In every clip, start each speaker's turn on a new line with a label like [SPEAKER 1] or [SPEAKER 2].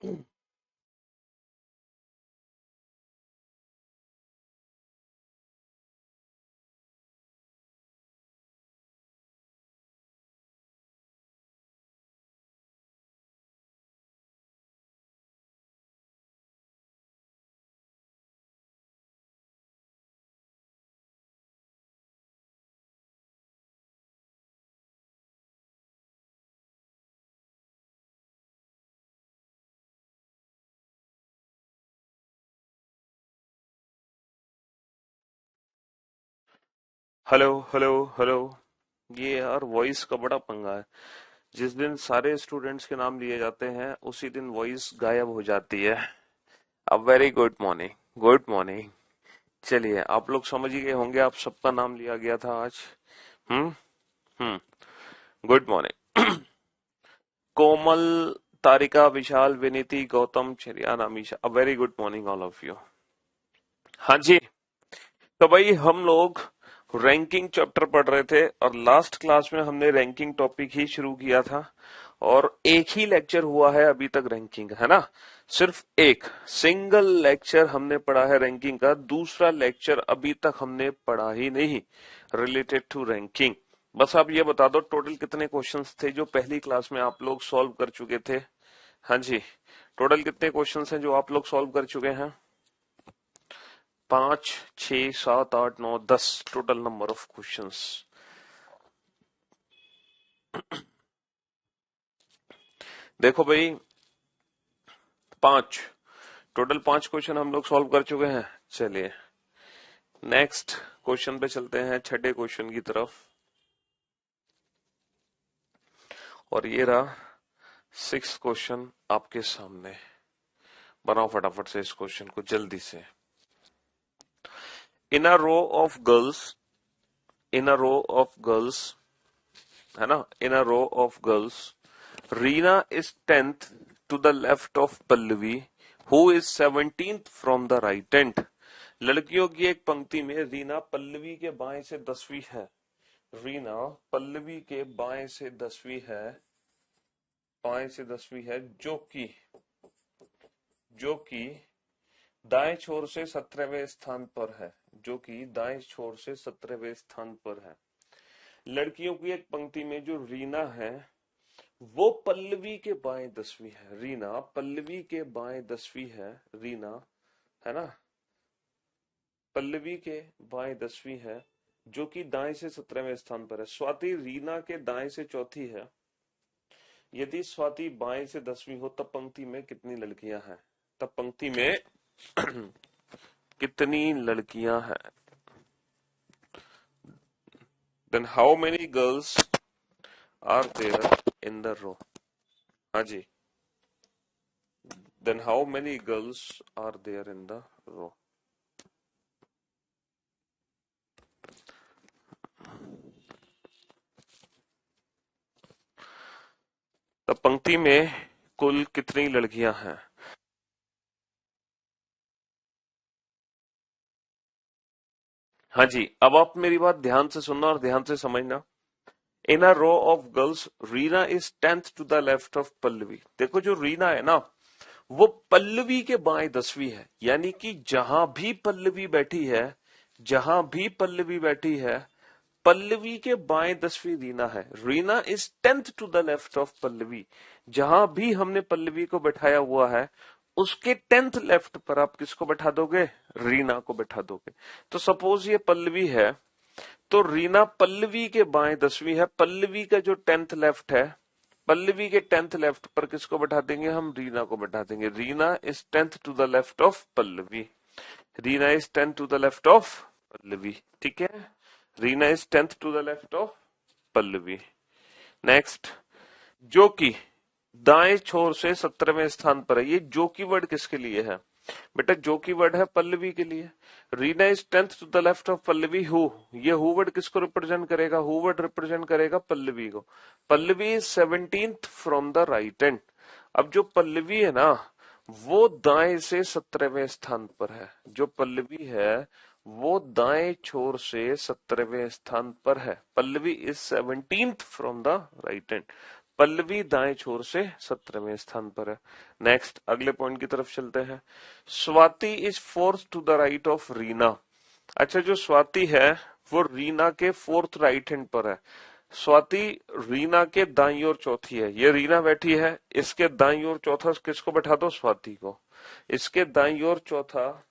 [SPEAKER 1] Hello hello hello. ये यार voice का बड़ा पंगा है। जिस दिन सारे स्टूडेंट्स के नाम लिए जाते हैं उसी दिन वॉइस गायब हो जाती है। अब very good morning. Good morning. चलिए आप लोग समझ ही गए होंगे, आप सबका नाम लिया गया था आज। Hmm. Hmm. Good morning. Komal, Tarika, Vishal, Vinita, Gautam, Chariyana, Misha, a very good morning all of you. हाँ जी। तो भाई हम लोग रैंकिंग चैप्टर पढ़ रहे थे और लास्ट क्लास में हमने रैंकिंग टॉपिक ही शुरू किया था। और एक ही लेक्चर हुआ है अभी तक रैंकिंग, है ना। सिर्फ एक सिंगल लेक्चर हमने पढ़ा है रैंकिंग का, दूसरा लेक्चर अभी तक हमने पढ़ा ही नहीं रिलेटेड टू रैंकिंग। बस आप ये बता दो टोटल कितने क्वेश्चंस थे जो पहली क्लास में आप लोग सॉल्व कर चुके थे। हाँ जी। टोटल कितने क्वेश्चंस हैं जो आप लोग सॉल्व कर चुके हैं? 5, 6, 7, 8, 9, 10 टोटल नंबर ऑफ क्वेश्चंस। देखो भाई, 5 टोटल 5 क्वेश्चन हम लोग सॉल्व कर चुके हैं। चलिए नेक्स्ट क्वेश्चन पे चलते हैं, छठे क्वेश्चन की तरफ। और ये रहा 6 क्वेश्चन आपके सामने। बनाओ फटाफट से इस क्वेश्चन को जल्दी से। In a row of girls, in a row of girls, है ना, in a row of girls, Reena is 10th to the left of Pallavi, who is 17th from the right hand. लड़कियों की एक पंक्ति में रीना पल्लवी के बाएं से 10वीं है। रीना पल्लवी के बाएं से 10वीं है, बाएं से 10वीं है, जो कि दाएं छोर से 17वें स्थान पर है, जो कि दाएं छोर से 17वें स्थान पर है। लड़कियों की एक पंक्ति में जो रीना है वो पल्लवी के बाएं 10वीं है। रीना पल्लवी के बाएं 10वीं है। रीना, है ना, पल्लवी के बाएं 10वीं है, जो कि दाएं से 17वें स्थान पर है। स्वाति रीना के दाएं से चौथी है। यदि स्वाति बाएं से 10वीं हो तब पंक्ति में कितनी लड़कियां हैं? तब पंक्ति में कितनी लड़कियां हैं? Then how many girls are there in the row? हाँ जी। Then how many girls are there in the row? तब पंक्ति में कुल कितनी लड़कियां हैं? हाँ जी, अब आप मेरी बात ध्यान से सुनना और ध्यान से समझना। In a row of girls, Reena is 10th to the left of Pallavi. देखो जो रीना है ना वो पल्लवी के बाएं 10वीं है, यानी कि जहां भी पल्लवी बैठी है, जहां भी पल्लवी बैठी है, पल्लवी के बाएं 10वीं रीना है। Reena is 10th to the left of Pallavi. जहां भी हमने पल्लवी को बैठाया हुआ है उसके 10th लेफ्ट पर आप किसको बैठा दोगे? रीना को बैठा दोगे। तो सपोज ये पल्लवी है, तो रीना पल्लवी के बाएं 10वीं है। पल्लवी का जो 10th लेफ्ट है, पल्लवी के 10th लेफ्ट पर किसको बैठा देंगे? हम रीना को बैठा देंगे। Reena is 10th to the left of Pallavi. Reena is 10th to the left of Pallavi. ठीक है, Reena is 10th to the left of Pallavi. Next, जो कि दाएं छोर से 17वें स्थान पर है। ये जो की वर्ड किसके लिए है बेटा? जो की वर्ड है पल्लवी के लिए। Reena is 10th to the left of Pallavi who, ये हु वर्ड किसको रिप्रेजेंट करेगा? हु वर्ड रिप्रेजेंट करेगा पल्लवी को। Pallavi is 17th from the right hand. अब जो पल्लवी है ना वो दाएं से 17वें स्थान पर है। जो पल्लवी है वो दाएं छोर से 17वें स्थान पर है। Pallavi is 17th from the right hand. Pallavi दाएं छोर से 17वें स्थान पर है। नेक्स्ट अगले पॉइंट की तरफ चलते हैं। Swati is fourth to the right of Reena. अच्छा, जो स्वाति है वो रीना के फोर्थ राइट हैंड पर है। स्वाति रीना के दाईं ओर चौथी है। ये रीना बैठी है, इसके दाईं ओर चौथा किसको बैठा दो? स्वाति को। इसके दाईं ओर चौथा,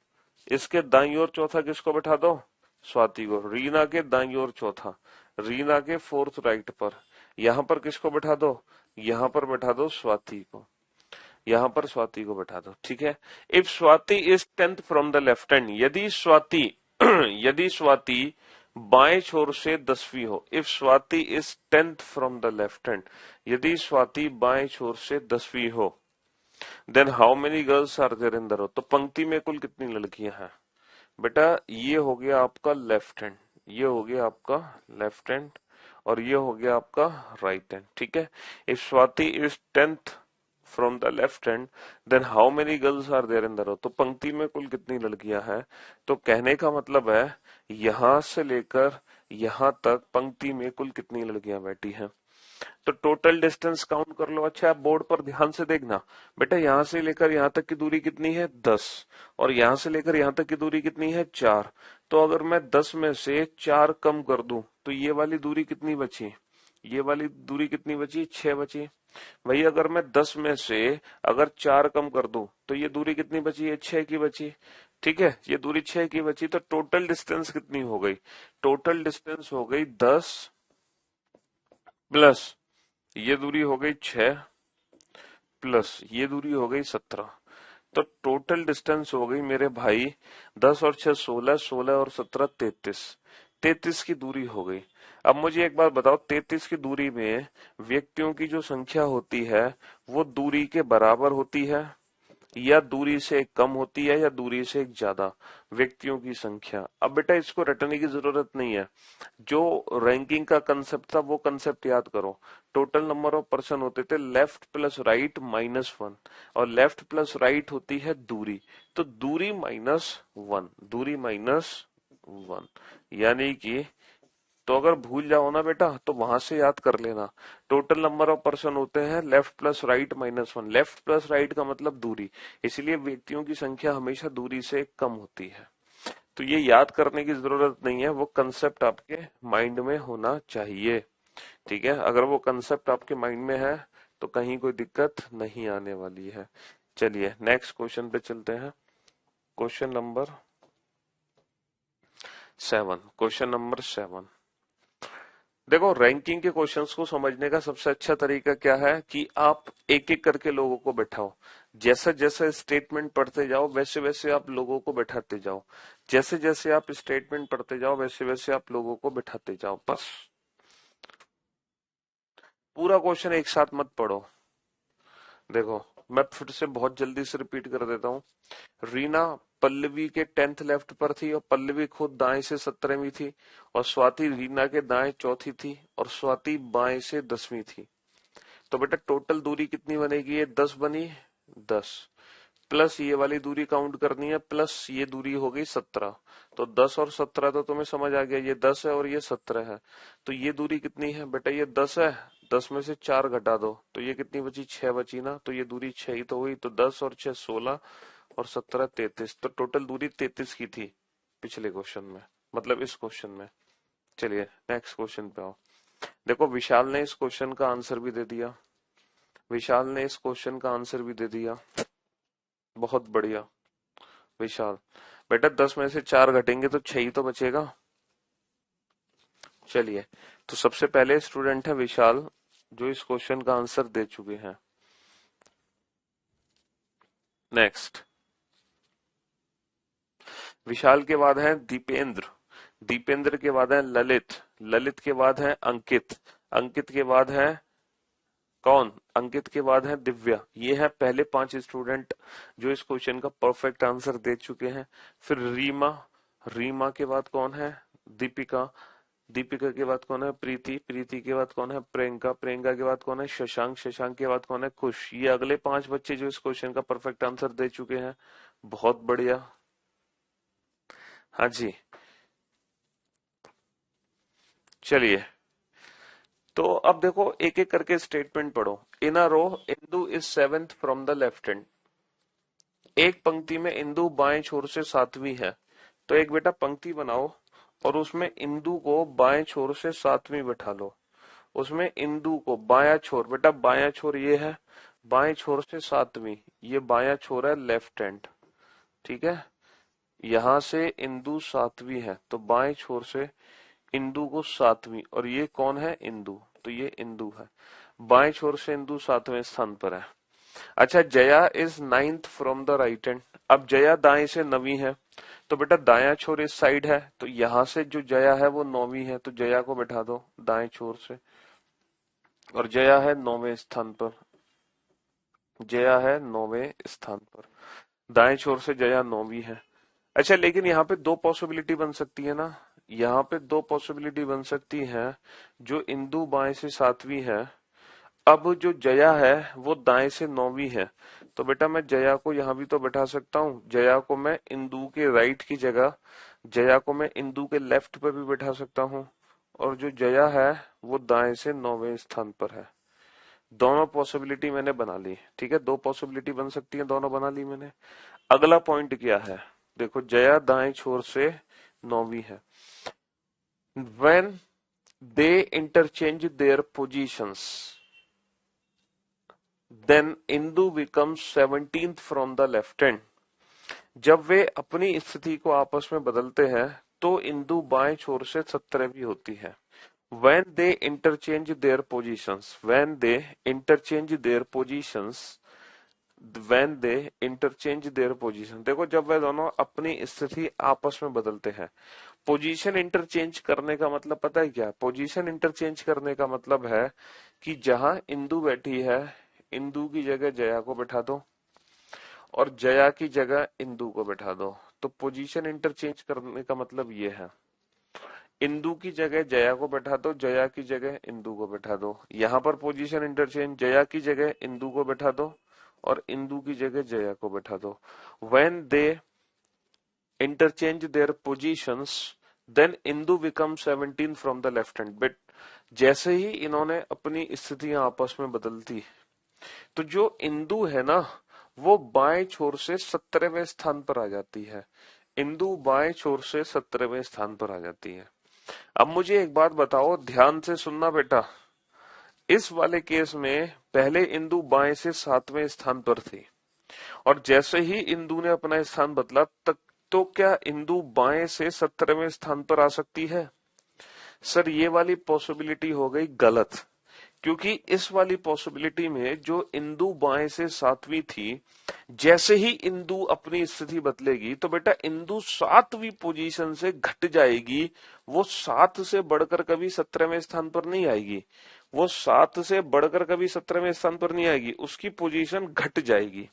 [SPEAKER 1] इसके दाईं ओर चौथा किसको बैठा दो? स्वाति को। रीना के दाईं ओर चौथा, रीना के फोर्थ राइट पर। यहां पर किसको बैठा दो? यहां पर बैठा दो स्वाति को। यहां पर स्वाति को बैठा दो, ठीक है। If Swati is 10th from the left hand, यदि स्वाति यदि स्वाति बाएं छोर से 10वीं हो। If Swati is 10th from the left hand, यदि स्वाति बाएं छोर से 10वीं हो, then how many girls are there in the row. तो पंक्ति में कुल कितनी लड़कियां हैं? बेटा ये हो गया आपका लेफ्ट हैंड, ये हो गया आपका लेफ्ट हैंड, और ये हो गया आपका राइट हैंड, ठीक है। If Swati is 10th from the left hand, then how many girls are there in the row. तो पंक्ति में कुल कितनी लड़कियां हैं? तो कहने का मतलब है यहां से लेकर यहां तक पंक्ति में कुल कितनी लड़कियां बैठी हैं। तो टोटल डिस्टेंस काउंट कर लो। अच्छा, आप बोर्ड पर ध्यान से देखना बेटा, यहां से लेकर यहां तक की दूरी कितनी है? 10, और यहां से लेकर यहां तक की दूरी कितनी है? 4। तो अगर मैं 10 में से 4 कम कर दूं तो ये वाली दूरी कितनी बची? ये वाली दूरी कितनी बची? 6 बची। वही अगर मैं 10 में से अगर 4 कम कर दूं तो ये दूरी कितनी बची है? 6 की बची, ठीक है। ये दूरी 6 की बची, तो टोटल डिस्टेंस कितनी हो गई? टोटल डिस्टेंस हो गई 10 प्लस ये दूरी हो गई 6 प्लस ये दूरी हो गई 17। तो टोटल डिस्टेंस हो गई मेरे भाई 10 और 6 16, 16 और 17 33, 33 की दूरी हो गई। अब मुझे एक बात बताओ, 33 की दूरी में व्यक्तियों की जो संख्या होती है वो दूरी के बराबर होती है या दूरी से एक कम होती है या दूरी से एक ज्यादा? व्यक्तियों की संख्या। अब बेटा इसको रटने की जरूरत नहीं है, जो रैंकिंग का कंसेप्ट था वो कंसेप्ट याद करो। टोटल नंबर ऑफ पर्सन होते थे लेफ्ट प्लस राइट -1, और लेफ्ट प्लस राइट होती है दूरी, तो दूरी -1, दूरी -1, यानी कि तो अगर भूल जाओ ना बेटा तो वहां से याद कर लेना। टोटल नंबर ऑफ पर्सन होते हैं left plus right -1। Left plus right का मतलब दूरी, इसलिए व्यक्तियों की संख्या हमेशा दूरी से कम होती है। तो ये याद करने की जरूरत नहीं है, वो कंसेप्ट आपके माइंड में होना चाहिए, ठीक है। अगर वो कंसेप्ट आपके माइंड में है तो कहीं कोई दिक्कत नहीं आने वाली है। चलिए नेक्स्ट क्वेश्चन पे चलते हैं। Question number 7। क्वेश्चन नंबर 7 देखो, रैंकिंग के क्वेश्चंस को समझने का सबसे अच्छा तरीका क्या है कि आप एक एक करके लोगों को बैठाओ। जैसे जैसे स्टेटमेंट पढ़ते जाओ वैसे वैसे आप लोगों को बैठाते जाओ। जैसे जैसे आप स्टेटमेंट पढ़ते जाओ वैसे वैसे आप लोगों को बैठाते जाओ। बस पूरा क्वेश्चन एक साथ मत पढ़ो। देखो मैं फिर से बहुत जल्दी से रिपीट कर देता हूँ। रीना पल्लवी के 10th लेफ्ट पर थी और पल्लवी खुद दाएं से 17वीं थी, और स्वाति रीना के दाएं चौथी थी और स्वाति बाएं से 10वीं थी। तो बेटा टोटल दूरी कितनी बनेगी? ये 10 बनी, 10 प्लस ये वाली दूरी काउंट करनी है, प्लस ये दूरी हो गई 17। तो 10 और 17 तो तुम्हें समझ आ गया, ये 10 है और ये 17 है। तो ये दूरी कितनी है बेटा? ये 10 है, 10 में से 4 घटा दो तो ये कितनी बची? 6 बची ना। तो ये दूरी 6 ही तो हुई। तो 10 और 6 16 और 17 33। तो टोटल दूरी 33 की थी पिछले क्वेश्चन में, मतलब इस क्वेश्चन में। चलिए नेक्स्ट क्वेश्चन पे आओ। देखो विशाल ने इस क्वेश्चन का आंसर भी दे दिया, विशाल ने इस क्वेश्चन का आंसर भी दे दिया। बहुत बढ़िया विशाल। बेटा 10 में से 4 घटेंगे तो 6 ही तो बचेगा। चलिए, तो सबसे पहले स्टूडेंट है विशाल जो इस क्वेश्चन का आंसर दे चुके हैं। नेक्स्ट विशाल के बाद है दीपेंद्र, दीपेंद्र के बाद है ललित, ललित के बाद है अंकित, अंकित के बाद है कौन? अंकित के बाद है दिव्या। ये है पहले 5 स्टूडेंट जो इस क्वेश्चन का परफेक्ट आंसर दे चुके हैं। फिर रीमा, रीमा के बाद कौन है? दीपिका, दीपिका के बाद कौन है? प्रीति, प्रीति के बाद कौन है? प्रियंका, प्रियंका के बाद कौन है? शशांक, शशांक के बाद कौन है? खुश। ये अगले 5 बच्चे जो इस क्वेश्चन का परफेक्ट आंसर दे चुके हैं। बहुत बढ़िया। हाँ जी, चलिए तो अब देखो एक एक करके स्टेटमेंट पढ़ो। In a row Indu is seventh from the left hand. एक पंक्ति में इंदू बाएं छोर से सातवीं है। तो एक बेटा पंक्ति बनाओ और उसमें इंदू को बाएं छोर से सातवीं बैठा लो। उसमें इंदू को बायां छोर, बेटा बायां छोर ये है, बाएं छोर से सातवीं, ये बायां छोर है लेफ्ट हैंड, ठीक है। यहां से इंदू सातवीं है तो बाएं छोर से इंदू को सातवीं, और ये कौन है, इंदू, तो ये इंदू है। बाएं छोर से इंदू सातवें स्थान पर है। अच्छा, Jaya is ninth from the right hand. अब जया दाएं से नवीं है, तो बेटा दाया छोर इस साइड है, तो यहां से जो जया है वो नौवीं है, तो जया को बैठा दो दाएं छोर से, और जया है नौवें स्थान पर। जया है नौवें स्थान पर, दाएं छोर से जया नौवीं है। अच्छा, लेकिन यहाँ पे दो पॉसिबिलिटी बन सकती है ना, यहाँ पे दो पॉसिबिलिटी बन सकती है। जो इंदु बाएं से सातवीं है, अब जो जया है वो दाएं से नौवीं है, तो बेटा मैं जया को यहां भी तो बैठा सकता हूँ। जया को मैं इंदु के राइट की जगह, जया को मैं इंदु के लेफ्ट पे भी बैठा सकता हूँ, और जो जया है वो दाएं से नौवें स्थान पर है। दोनों पॉसिबिलिटी मैंने बना ली, ठीक है, दो पॉसिबिलिटी बन सकती है, दोनों बना ली मैंने। अगला पॉइंट क्या है, देखो जया दाएं छोर से नौवीं है। When they interchange their positions, then Indu becomes 17th from the left hand. जब वे अपनी स्थिति को आपस में बदलते हैं तो इंदु बाएं छोर से 17वीं होती है। When they interchange their positions, when they interchange their positions, when they interchange their position, देखो जब वे दोनों अपनी स्थिति आपस में बदलते हैं। पोजीशन इंटरचेंज करने का मतलब पता है क्या, पोजीशन इंटरचेंज करने का मतलब है कि जहां इंदु बैठी है, इंदु की जगह जया को बैठा दो और जया की जगह इंदु को बैठा दो। तो पोजीशन इंटरचेंज करने का मतलब ये है, इंदु की जगह जया को बैठा दो, जया की जगह इंदु को बैठा दो। यहां पर पोजीशन इंटरचेंज, जया की जगह इंदु को बैठा दो और इंदु की जगह जया को बैठा दो। When they interchange their positions, then Indu becomes 17 from the left hand. But जैसे ही इन्होंने अपनी स्थितियां आपस में बदलती, तो जो इंदु है ना वो बाएं छोर से 17वें स्थान पर आ जाती है। इंदु बाएं छोर से 17वें स्थान पर आ जाती है। अब मुझे एक बात बताओ, ध्यान से सुनना बेटा, इस वाले केस में पहले इंदु बाएं से 7वें स्थान पर थी, और जैसे ही इंदु ने अपना स्थान बदला तक, तो क्या इंदु बाएं से 17वें स्थान पर आ सकती है? सर ये वाली पॉसिबिलिटी हो गई गलत, क्योंकि इस वाली पॉसिबिलिटी में जो इंदु बाएं से 7वीं थी, जैसे ही इंदु अपनी स्थिति बदलेगी तो बेटा इंदु 7वीं पोजीशन से घट जाएगी। वो 7 से बढ़कर कभी 17वें स्थान पर नहीं आएगी, वो 7 से बढ़कर कभी 17वें स्थान पर नहीं आएगी, उसकी पोजीशन घट जाएगी।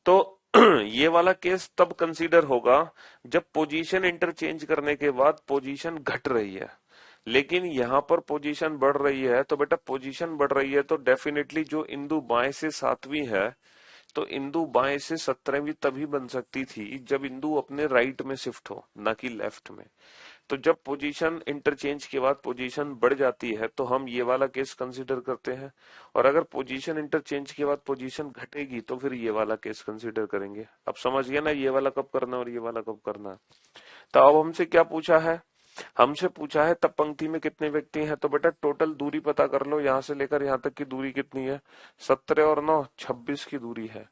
[SPEAKER 1] तो ये वाला केस तब कंसीडर होगा जब पोजीशन इंटरचेंज करने के बाद पोजीशन घट रही है। लेकिन यहां पर पोजीशन बढ़ रही है, तो बेटा पोजीशन बढ़ रही है तो डेफिनेटली जो इंदु बाएं से 7वीं है, तो इंदु बाएं से 17वीं तभी बन सकती थी जब इंदु अपने राइट में शिफ्ट हो, ना कि लेफ्ट में। तो जब पोजीशन इंटरचेंज के बाद पोजीशन बढ़ जाती है तो हम ये वाला केस कंसीडर करते हैं, और अगर पोजीशन इंटरचेंज के बाद पोजीशन घटेगी तो फिर ये वाला केस कंसीडर करेंगे। अब समझ गया ना ये वाला कब करना है और ये वाला कब करना है। तो अब हमसे क्या पूछा है, हमसे पूछा है तब पंक्ति में कितने व्यक्ति हैं। तो बेटा टोटल दूरी पता कर लो, यहां से लेकर यहां तक की दूरी कितनी है, 17 और 9 26 की दूरी है।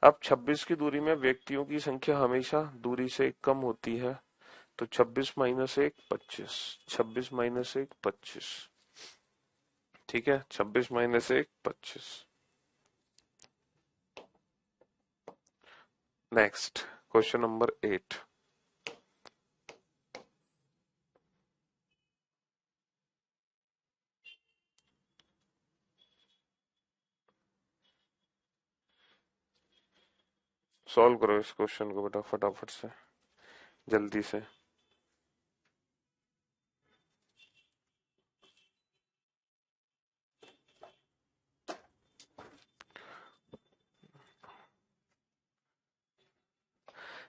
[SPEAKER 1] अब 26 की दूरी में व्यक्तियों की संख्या हमेशा दूरी से कम होती है, तो 26 माइनस 1 25, 26 माइनस 1 25, ठीक है, 26 minus 1 25। Next question number 8। Solve करो इस क्वेश्चन को बेटा फटाफट से, जल्दी से।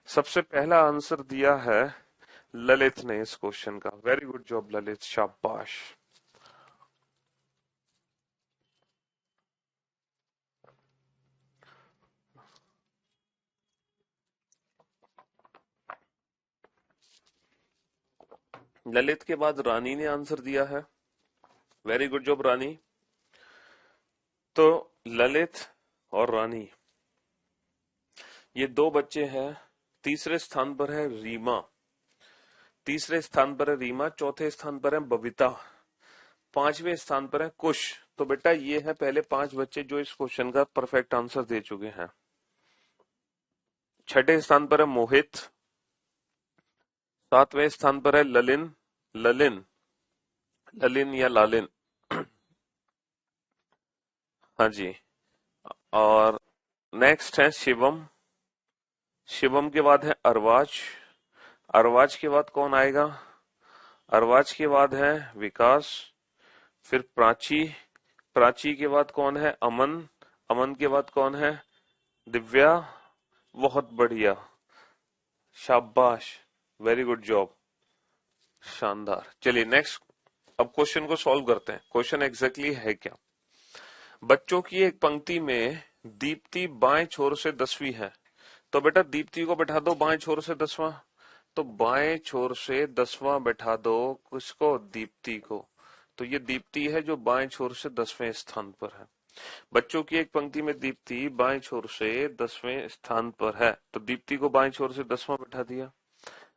[SPEAKER 1] सबसे पहला आंसर दिया है ललित ने इस क्वेश्चन का। वेरी गुड जॉब ललित, शाबाश। ललित के बाद रानी ने आंसर दिया है। वेरी गुड जॉब रानी। तो ललित और रानी ये दो बच्चे हैं। तीसरे स्थान पर है रीमा, तीसरे स्थान पर है रीमा, चौथे स्थान पर है बबीता, पांचवें स्थान पर है कुश। तो बेटा ये है पहले पांच बच्चे जो इस क्वेश्चन का परफेक्ट आंसर दे चुके हैं। छठे स्थान पर है मोहित, सातवें स्थान पर है ललिन, ललिन, ललिन या लालिन, हाँ जी। और नेक्स्ट है शिवम, शिवम के बाद है अरवाज, अरवाज के बाद कौन आएगा? अरवाज के बाद है विकास, फिर प्राची, प्राची के बाद कौन है? अमन, अमन के बाद कौन है? दिव्या। बहुत बढ़िया, शाबाश, वेरी गुड जॉब, शानदार। चलिए नेक्स्ट, अब क्वेश्चन को सॉल्व करते हैं। क्वेश्चन एग्जैक्टली है क्या? बच्चों की एक पंक्ति में दीप्ति बाएं छोर से 10वीं है, तो बेटा दीप्ति को बैठा दो बाएं छोर से 10वां। तो बाएं छोर से 10वां बैठा दो किसको? दीप्ति को। तो ये दीप्ति है जो बाएं छोर से 10वें स्थान पर है। बच्चों की एक पंक्ति में दीप्ति बाएं छोर से 10वें स्थान पर है, तो दीप्ति को बाएं छोर से 10वां बैठा दिया।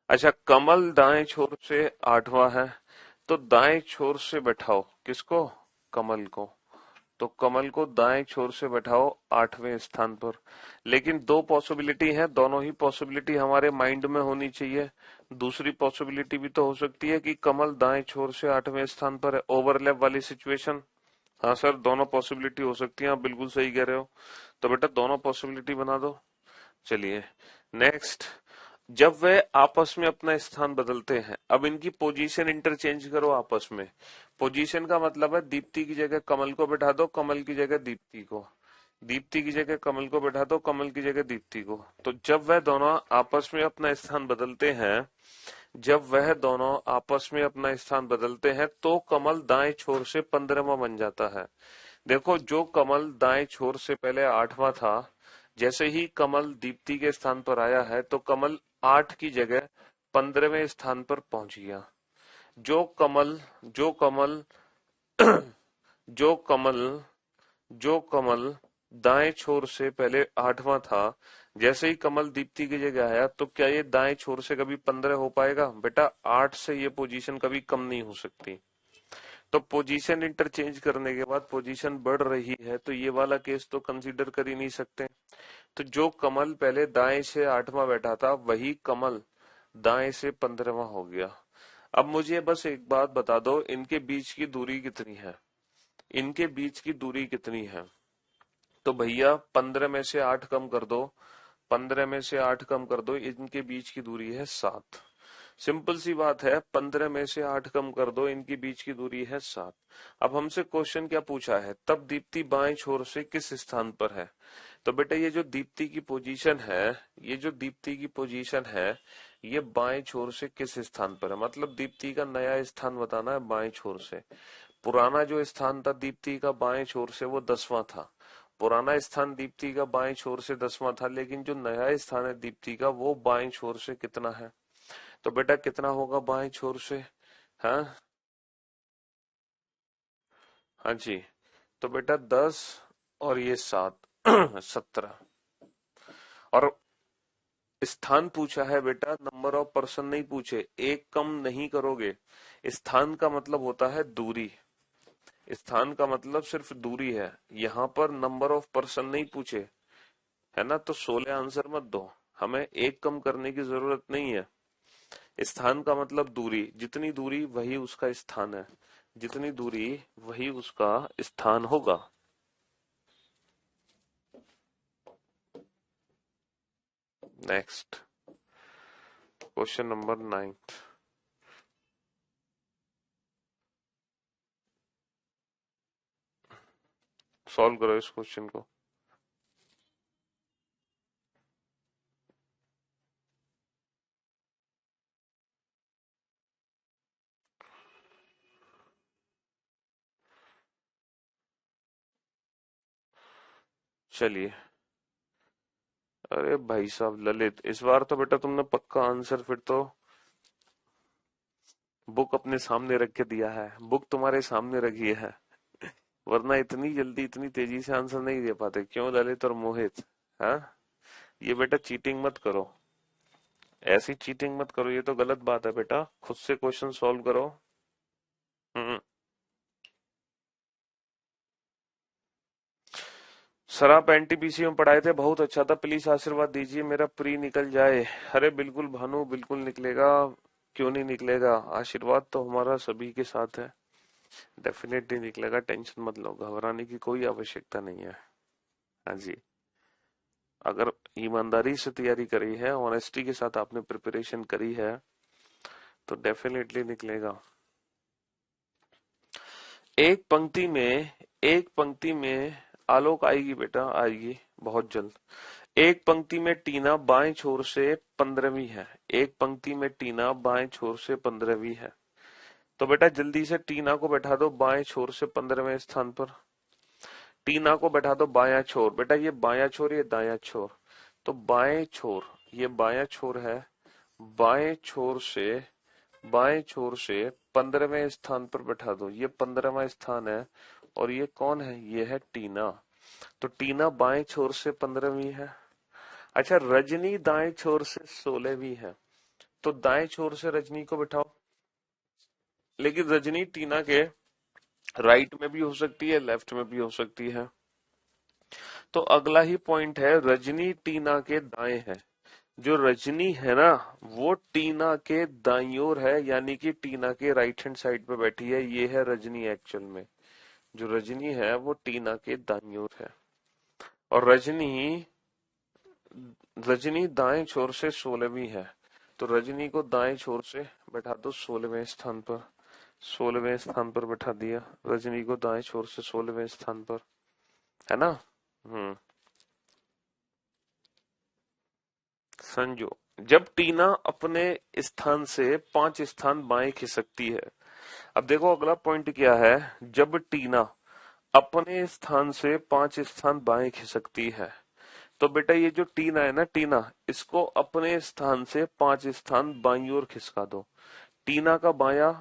[SPEAKER 1] अच्छा, कमल दाएं छोर से 8वां है, तो दाएं छोर से बैठाओ किसको? कमल को। तो कमल को दाएं छोर से बैठाओ 8वें स्थान पर। लेकिन दो पॉसिबिलिटी है, दोनों ही पॉसिबिलिटी हमारे माइंड में होनी चाहिए। दूसरी पॉसिबिलिटी भी तो हो सकती है कि कमल दाएं छोर से 8वें स्थान पर है, ओवरलैप वाली सिचुएशन। हाँ सर, दोनों पॉसिबिलिटी हो सकती है, आप बिल्कुल सही कह रहे हो। तो बेटा दोनों पॉसिबिलिटी बना दो। चलिए नेक्स्ट, जब वे आपस में अपना स्थान बदलते हैं, अब इनकी पोजीशन इंटरचेंज करो आपस में। पोजीशन का मतलब है दीप्ति की जगह कमल को बैठा दो, कमल की जगह दीप्ति को, दीप्ति की जगह कमल को बैठा दो, कमल की जगह दीप्ति को। तो जब वह दोनों आपस में अपना स्थान बदलते हैं, जब वह दोनों आपस में अपना स्थान बदलते हैं तो कमल दाएं छोर से 15वां बन जाता है। देखो, जो कमल दाएं छोर से पहले 8वां था, जैसे ही कमल दीप्ति के स्थान पर आया है तो कमल 8 की जगह 15वें स्थान पर पहुंच गया। जो कमल जो कमल जो कमल जो कमल दाएं छोर से पहले 8वां था, जैसे ही कमल दीप्ति की जगह आया तो क्या ये दाएं छोर से कभी 15 हो पाएगा? बेटा 8 से ये पोजीशन कभी कम नहीं हो सकती। तो पोजीशन इंटरचेंज करने के बाद पोजीशन बढ़ रही है, तो ये वाला केस तो कंसीडर कर ही नहीं सकते। तो जो कमल पहले दाएं से 8वां बैठा था, वही कमल दाएं से 15वां हो गया। अब मुझे बस एक बात बता दो, इनके बीच की दूरी कितनी है? इनके बीच की दूरी कितनी है? तो भैया 15 में से 8 कम कर दो, 15 में से 8 कम कर दो, इनके बीच की दूरी है 7। सिंपल सी बात है, 15 में से 8 कम कर दो, इनके बीच की दूरी है 7। अब हमसे क्वेश्चन क्या पूछा है? तब दीप्ति बाएं छोर से किस स्थान पर है? तो बेटा ये जो दीप्ति की पोजीशन है, ये जो दीप्ति की पोजीशन है, ये बाएं छोर से किस स्थान पर है? मतलब दीप्ति का नया स्थान बताना है बाएं छोर से। पुराना जो स्थान था दीप्ति का बाएं छोर से, वो 10वां था। पुराना स्थान दीप्ति का बाएं छोर से 10वां था, लेकिन जो नया स्थान है दीप्ति का, वो बाएं छोर से कितना है? तो बेटा कितना होगा बाएं छोर से? हाँ, हाँ जी। तो बेटा 10 और ये 7 17। और स्थान पूछा है बेटा, नंबर ऑफ पर्सन नहीं पूछे। एक कम नहीं करोगे। स्थान का मतलब होता है दूरी, स्थान का मतलब सिर्फ दूरी है। यहाँ पर नंबर ऑफ पर्सन नहीं पूछे, है ना? तो 16 आंसर मत दो, हमें एक कम करने की जरूरत नहीं है। स्थान का मतलब दूरी, जितनी दूरी वही उसका स्थान है, जितनी दूरी वही उसका स्थान होगा। Next, question number 9। सॉल्व करो इस क्वेश्चन को। चलिए, अरे भाई साहब ललित, इस बार तो बेटा तुमने पक्का आंसर फिर तो बुक अपने सामने रख के दिया है, बुक तुम्हारे सामने रखी है, वरना इतनी जल्दी इतनी तेजी से आंसर नहीं दे पाते। क्यों ललित और मोहित? हाँ, ये बेटा चीटिंग मत करो, ऐसी चीटिंग मत करो, ये तो गलत बात है बेटा, खुद से क्वेश्चन सॉल्व करो। हम्म। सर आप एनटीपीसी में पढ़ाए थे, बहुत अच्छा था, प्लीज आशीर्वाद दीजिए मेरा प्री निकल जाए। अरे बिल्कुल भानु, बिल्कुल निकलेगा, क्यों नहीं निकलेगा, आशीर्वाद तो हमारा सभी के साथ है, डेफिनेटली निकलेगा, टेंशन मत लो, घबराने की कोई आवश्यकता नहीं है। हाँ जी, अगर ईमानदारी से तैयारी करी है, ऑनेस्टी के साथ आपने प्रिपरेशन करी है, तो डेफिनेटली निकलेगा। एक पंक्ति में, एक पंक्ति में आलोक आएगी बेटा, आएगी बहुत जल्द। एक पंक्ति में टीना बाएं छोर से 15वीं है, एक पंक्ति में टीना बाएं छोर से 15वीं है, तो बेटा जल्दी से टीना को बैठा दो बाएं छोर से 15वें स्थान पर, टीना को बैठा दो बायां छोर, बेटा ये बायां छोर ये दायां छोर, तो बाएं छोर, ये बायां छोर है, बाएं छोर से, बाएं छोर से 15वें स्थान पर बैठा दो, ये 15वां स्थान है, और ये कौन है, ये है टीना, तो टीना बाएं छोर से 15वीं है। अच्छा, रजनी दाएं छोर से 16वीं है, तो दाएं छोर से रजनी को बिठाओ, लेकिन रजनी टीना के राइट में भी हो सकती है, लेफ्ट में भी हो सकती है, तो अगला ही पॉइंट है, रजनी टीना के दाएं है, जो रजनी है ना वो टीना के दाईं ओर है, यानी कि टीना के राइट हैंड साइड पे बैठी है, ये है रजनी एक्चुअल में, जो रजनी है वो टीना के दाईं ओर है, और रजनी, रजनी दाएं छोर से 16वीं है, तो रजनी को दाएं छोर से बैठा दो 16वें स्थान पर, 16वें स्थान पर बैठा दिया रजनी को दाएं छोर से 16वें स्थान पर, है ना। हम्म। संजो, जब टीना अपने स्थान से 5 स्थान बाएं खिसकती है, अब देखो अगला पॉइंट क्या है, जब टीना अपने स्थान से 5 स्थान बाएं खिसकती है, तो बेटा ये जो टीना है ना, टीना इसको अपने स्थान से 5 स्थान बाईं ओर खिसका दो, टीना का बायां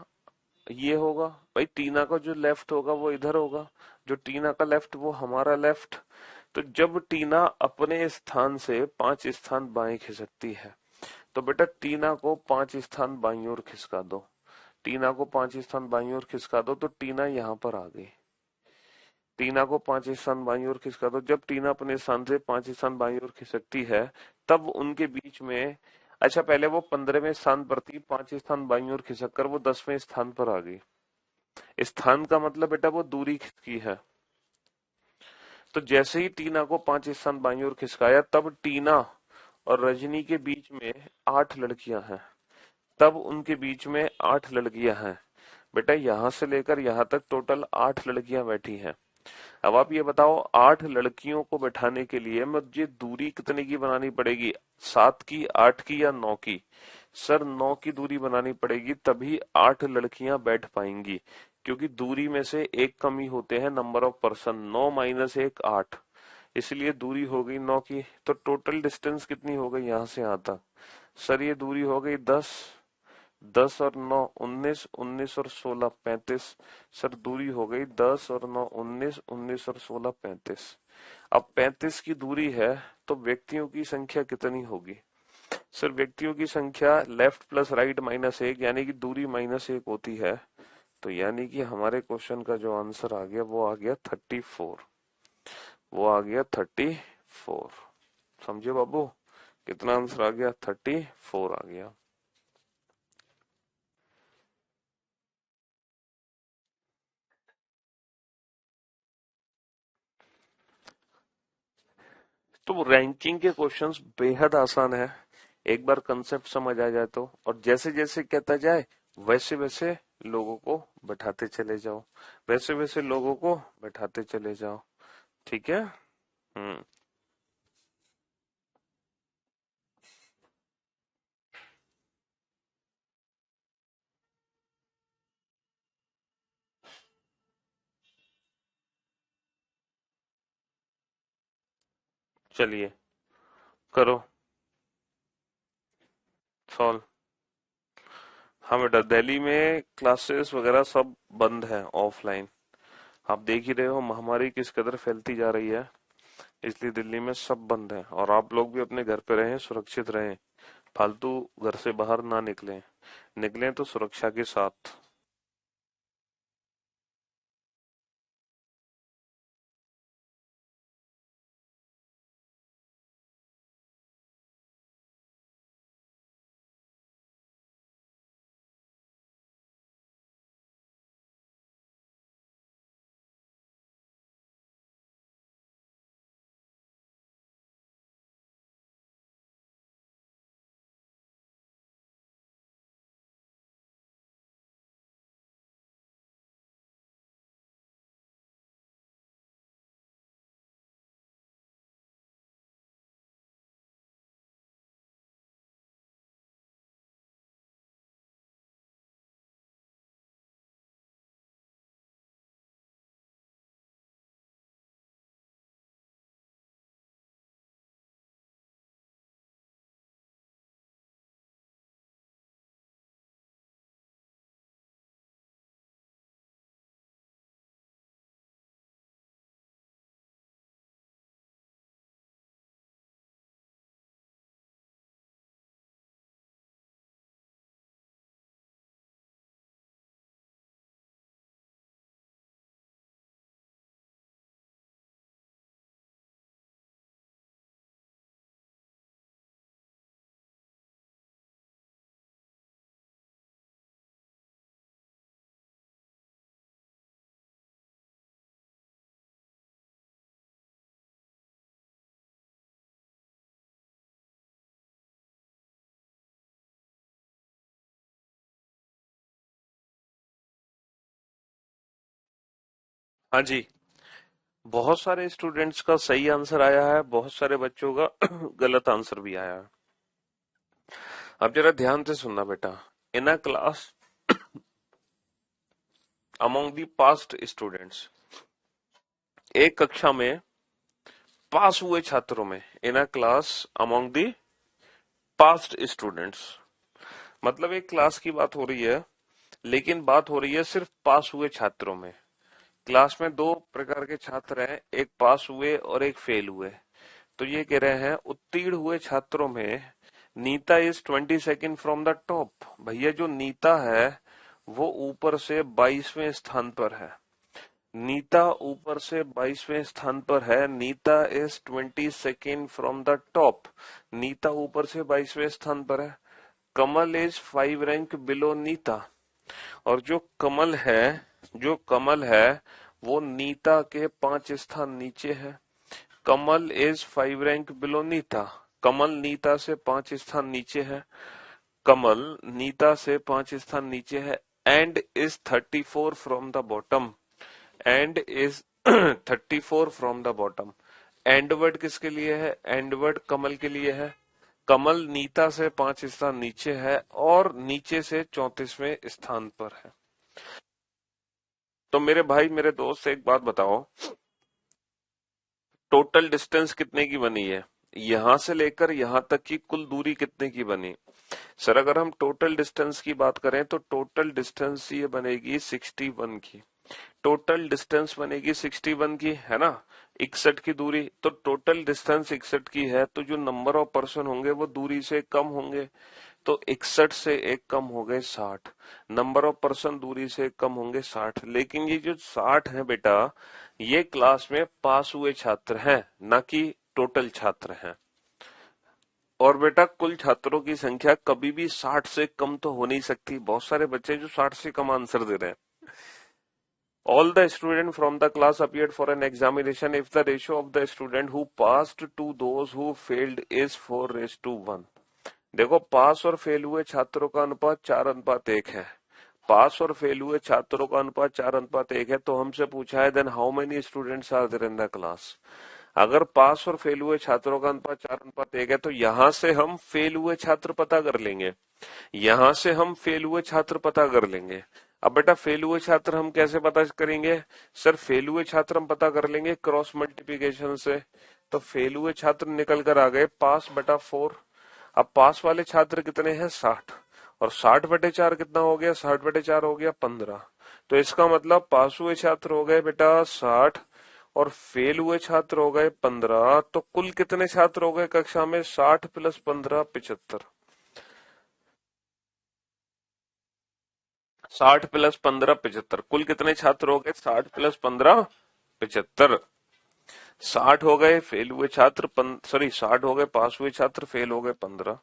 [SPEAKER 1] ये होगा भाई, टीना का जो लेफ्ट होगा वो इधर होगा, जो टीना का लेफ्ट वो हमारा लेफ्ट, तो जब टीना अपने स्थान से 5 स्थान बाएं खिसकती है, तो बेटा टीना को 5 स्थान बाईं ओर खिसका दो, टीना को 5 स्थान बाईं ओर खिसका दो, तो टीना यहाँ पर आ गई, टीना को 5 स्थान बाईं ओर खिसका दो, जब टीना अपने स्थान से 5 स्थान बाईं ओर खिसकती है, तब उनके बीच में, अच्छा पहले वो 15वें स्थान पर थी, 5 स्थान बाईं ओर खिसक कर वो 10वें स्थान पर आ गई, स्थान का मतलब बेटा वो दूरी खिसकी है, तो जैसे ही टीना को 5 स्थान बाईं ओर खिसकाया, तब टीना और रजनी के बीच में 8 लड़कियां हैं, तब उनके बीच में 8 लड़कियां हैं, बेटा यहां से लेकर यहां तक टोटल 8 लड़कियां बैठी हैं। अब आप ये बताओ, 8 लड़कियों को बैठाने के लिए मुझे दूरी कितने की बनानी पड़ेगी, 7 की, 8 की या 9 की? सर 9 की दूरी बनानी पड़ेगी, तभी 8 लड़कियां बैठ पाएंगी, क्योंकि दूरी में से एक कमी होते हैं नंबर ऑफ पर्सन, 9 माइनस 1 8, इसलिए दूरी हो गई 9 की, तो टोटल डिस्टेंस कितनी हो गई यहाँ से यहाँ तक? सर ये दूरी हो गई 10, 10 और 9 19, 19 और 16 35, सर दूरी हो गई 10 और 9 19, 19 और 16 35, अब 35 की दूरी है, तो व्यक्तियों की संख्या कितनी होगी? सर व्यक्तियों की संख्या लेफ्ट प्लस राइट माइनस 1, यानी कि दूरी माइनस 1 होती है, तो यानी कि हमारे क्वेश्चन का जो आंसर आ गया वो आ गया 34, वो आ गया 34, समझे बाबू, कितना आंसर आ गया, 34 आ गया। तो रैंकिंग के क्वेश्चंस बेहद आसान है, एक बार कंसेप्ट समझ आ जाए तो, और जैसे जैसे कहता जाए वैसे वैसे लोगों को बैठाते चले जाओ, वैसे वैसे लोगों को बैठाते चले जाओ, ठीक है। हम्म। चलिए करो सॉल्व। हाँ बेटा, दिल्ली में क्लासेस वगैरह सब बंद है, ऑफलाइन। आप देख ही रहे हो महामारी किस कदर फैलती जा रही है, इसलिए दिल्ली में सब बंद है। और आप लोग भी अपने घर पे रहें, सुरक्षित रहें, फालतू घर से बाहर ना निकलें, निकलें तो सुरक्षा के साथ। हाँ जी, बहुत सारे स्टूडेंट्स का सही आंसर आया है, बहुत सारे बच्चों का गलत आंसर भी आया है। अब जरा ध्यान से सुनना बेटा। In a class among the passed students, एक कक्षा में पास हुए छात्रों में, in a class among the passed students, मतलब एक क्लास की बात हो रही है, लेकिन बात हो रही है सिर्फ पास हुए छात्रों में। क्लास में दो प्रकार के छात्र हैं, एक पास हुए और एक फेल हुए। तो ये कह रहे हैं उत्तीर्ण हुए छात्रों में Neeta is 22nd from the top. भैया जो नीता है वो ऊपर से 22वें स्थान पर है। नीता ऊपर से 22वें स्थान पर है। Neeta is 22nd from the top. Neeta ऊपर से 22वें स्थान पर है। Kamal is 5 rank below Neeta. और जो कमल है वो नीता के 5 स्थान नीचे है। Kamal is 5 rank below Nita. कमल नीता से 5 स्थान नीचे है। कमल नीता से 5 स्थान नीचे है। And is 34 from the bottom. And is 34 from the bottom. And word किसके लिए है? एंड वर्ड कमल के लिए है। कमल नीता से 5 स्थान नीचे है और नीचे से 34वें स्थान पर है। तो मेरे भाई, मेरे दोस्त, एक बात बताओ, टोटल डिस्टेंस कितने की बनी है? यहां से लेकर यहां तक की कुल दूरी कितने की बनी? सर अगर हम टोटल डिस्टेंस की बात करें तो टोटल डिस्टेंस ये बनेगी 61 की। टोटल डिस्टेंस बनेगी 61 की, है ना? 61 की दूरी, तो टोटल डिस्टेंस 61 की है, तो जो नंबर ऑफ पर्सन होंगे वो दूरी से कम होंगे। तो 61 से एक कम हो गए 60। नंबर ऑफ पर्सन दूरी से कम होंगे 60। लेकिन ये जो 60 है बेटा, ये क्लास में पास हुए छात्र हैं, ना कि टोटल छात्र हैं। और बेटा कुल छात्रों की संख्या कभी भी 60 से कम तो हो नहीं सकती। बहुत सारे बच्चे जो 60 से कम आंसर दे रहे हैं। All the students from the class appeared for an examination if the ratio of the student who passed to those who failed is 4:1। देखो, पास और फेल हुए छात्रों का अनुपात 4:1 है। पास और फेल हुए छात्रों का अनुपात 4:1 है। तो हमसे पूछा है then how many students are there in the class. अगर पास और फेल हुए छात्रों का अनुपात 4:1 है तो यहां से हम फेल हुए छात्र पता कर लेंगे। यहां से हम फेल हुए छात्र पता कर लेंगे। अब बेटा फेल हुए छात्र हम कैसे पता करेंगे? सर फेल हुए छात्र हम पता कर लेंगे क्रॉस मल्टीप्लिकेशन से। तो फेल हुए छात्र निकल कर आ गए पास बटा 4। अब पास वाले छात्र कितने हैं? 60। और 60/4 कितना हो गया, 60/4 हो गया 15। तो इसका मतलब पास हुए छात्र हो गए बेटा 60 और फेल हुए छात्र हो गए 15। तो कुल कितने छात्र हो गए कक्षा में, 60 + 15 75। 60 + 15 75, कुल कितने छात्र हो गए, 60 + 15 75। 60 हो गए फेल हुए छात्र, सॉरी 60 हो गए पास हुए छात्र, फेल हो गए 15।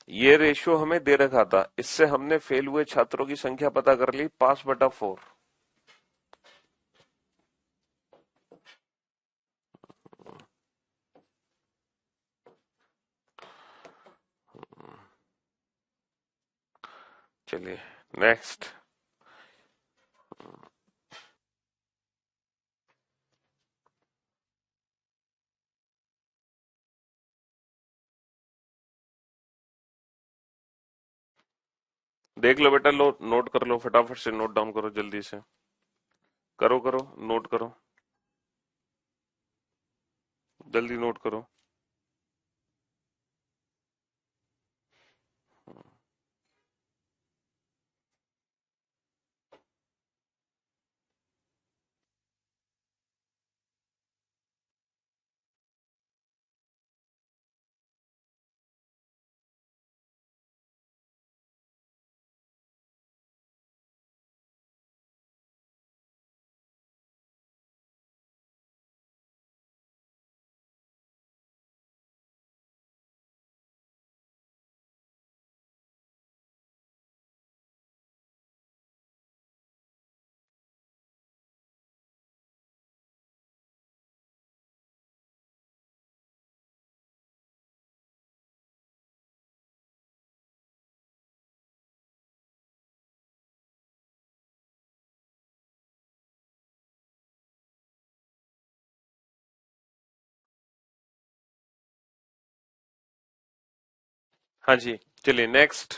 [SPEAKER 1] ये रेशियो हमें दे रखा था, इससे हमने फेल हुए छात्रों की संख्या पता कर ली, 5/4। चलिए नेक्स्ट। देख लो बेटा, लो नोट कर लो, फटाफट से नोट डाउन करो, जल्दी से करो करो, नोट करो, जल्दी नोट करो। हाँ जी, चलिए नेक्स्ट।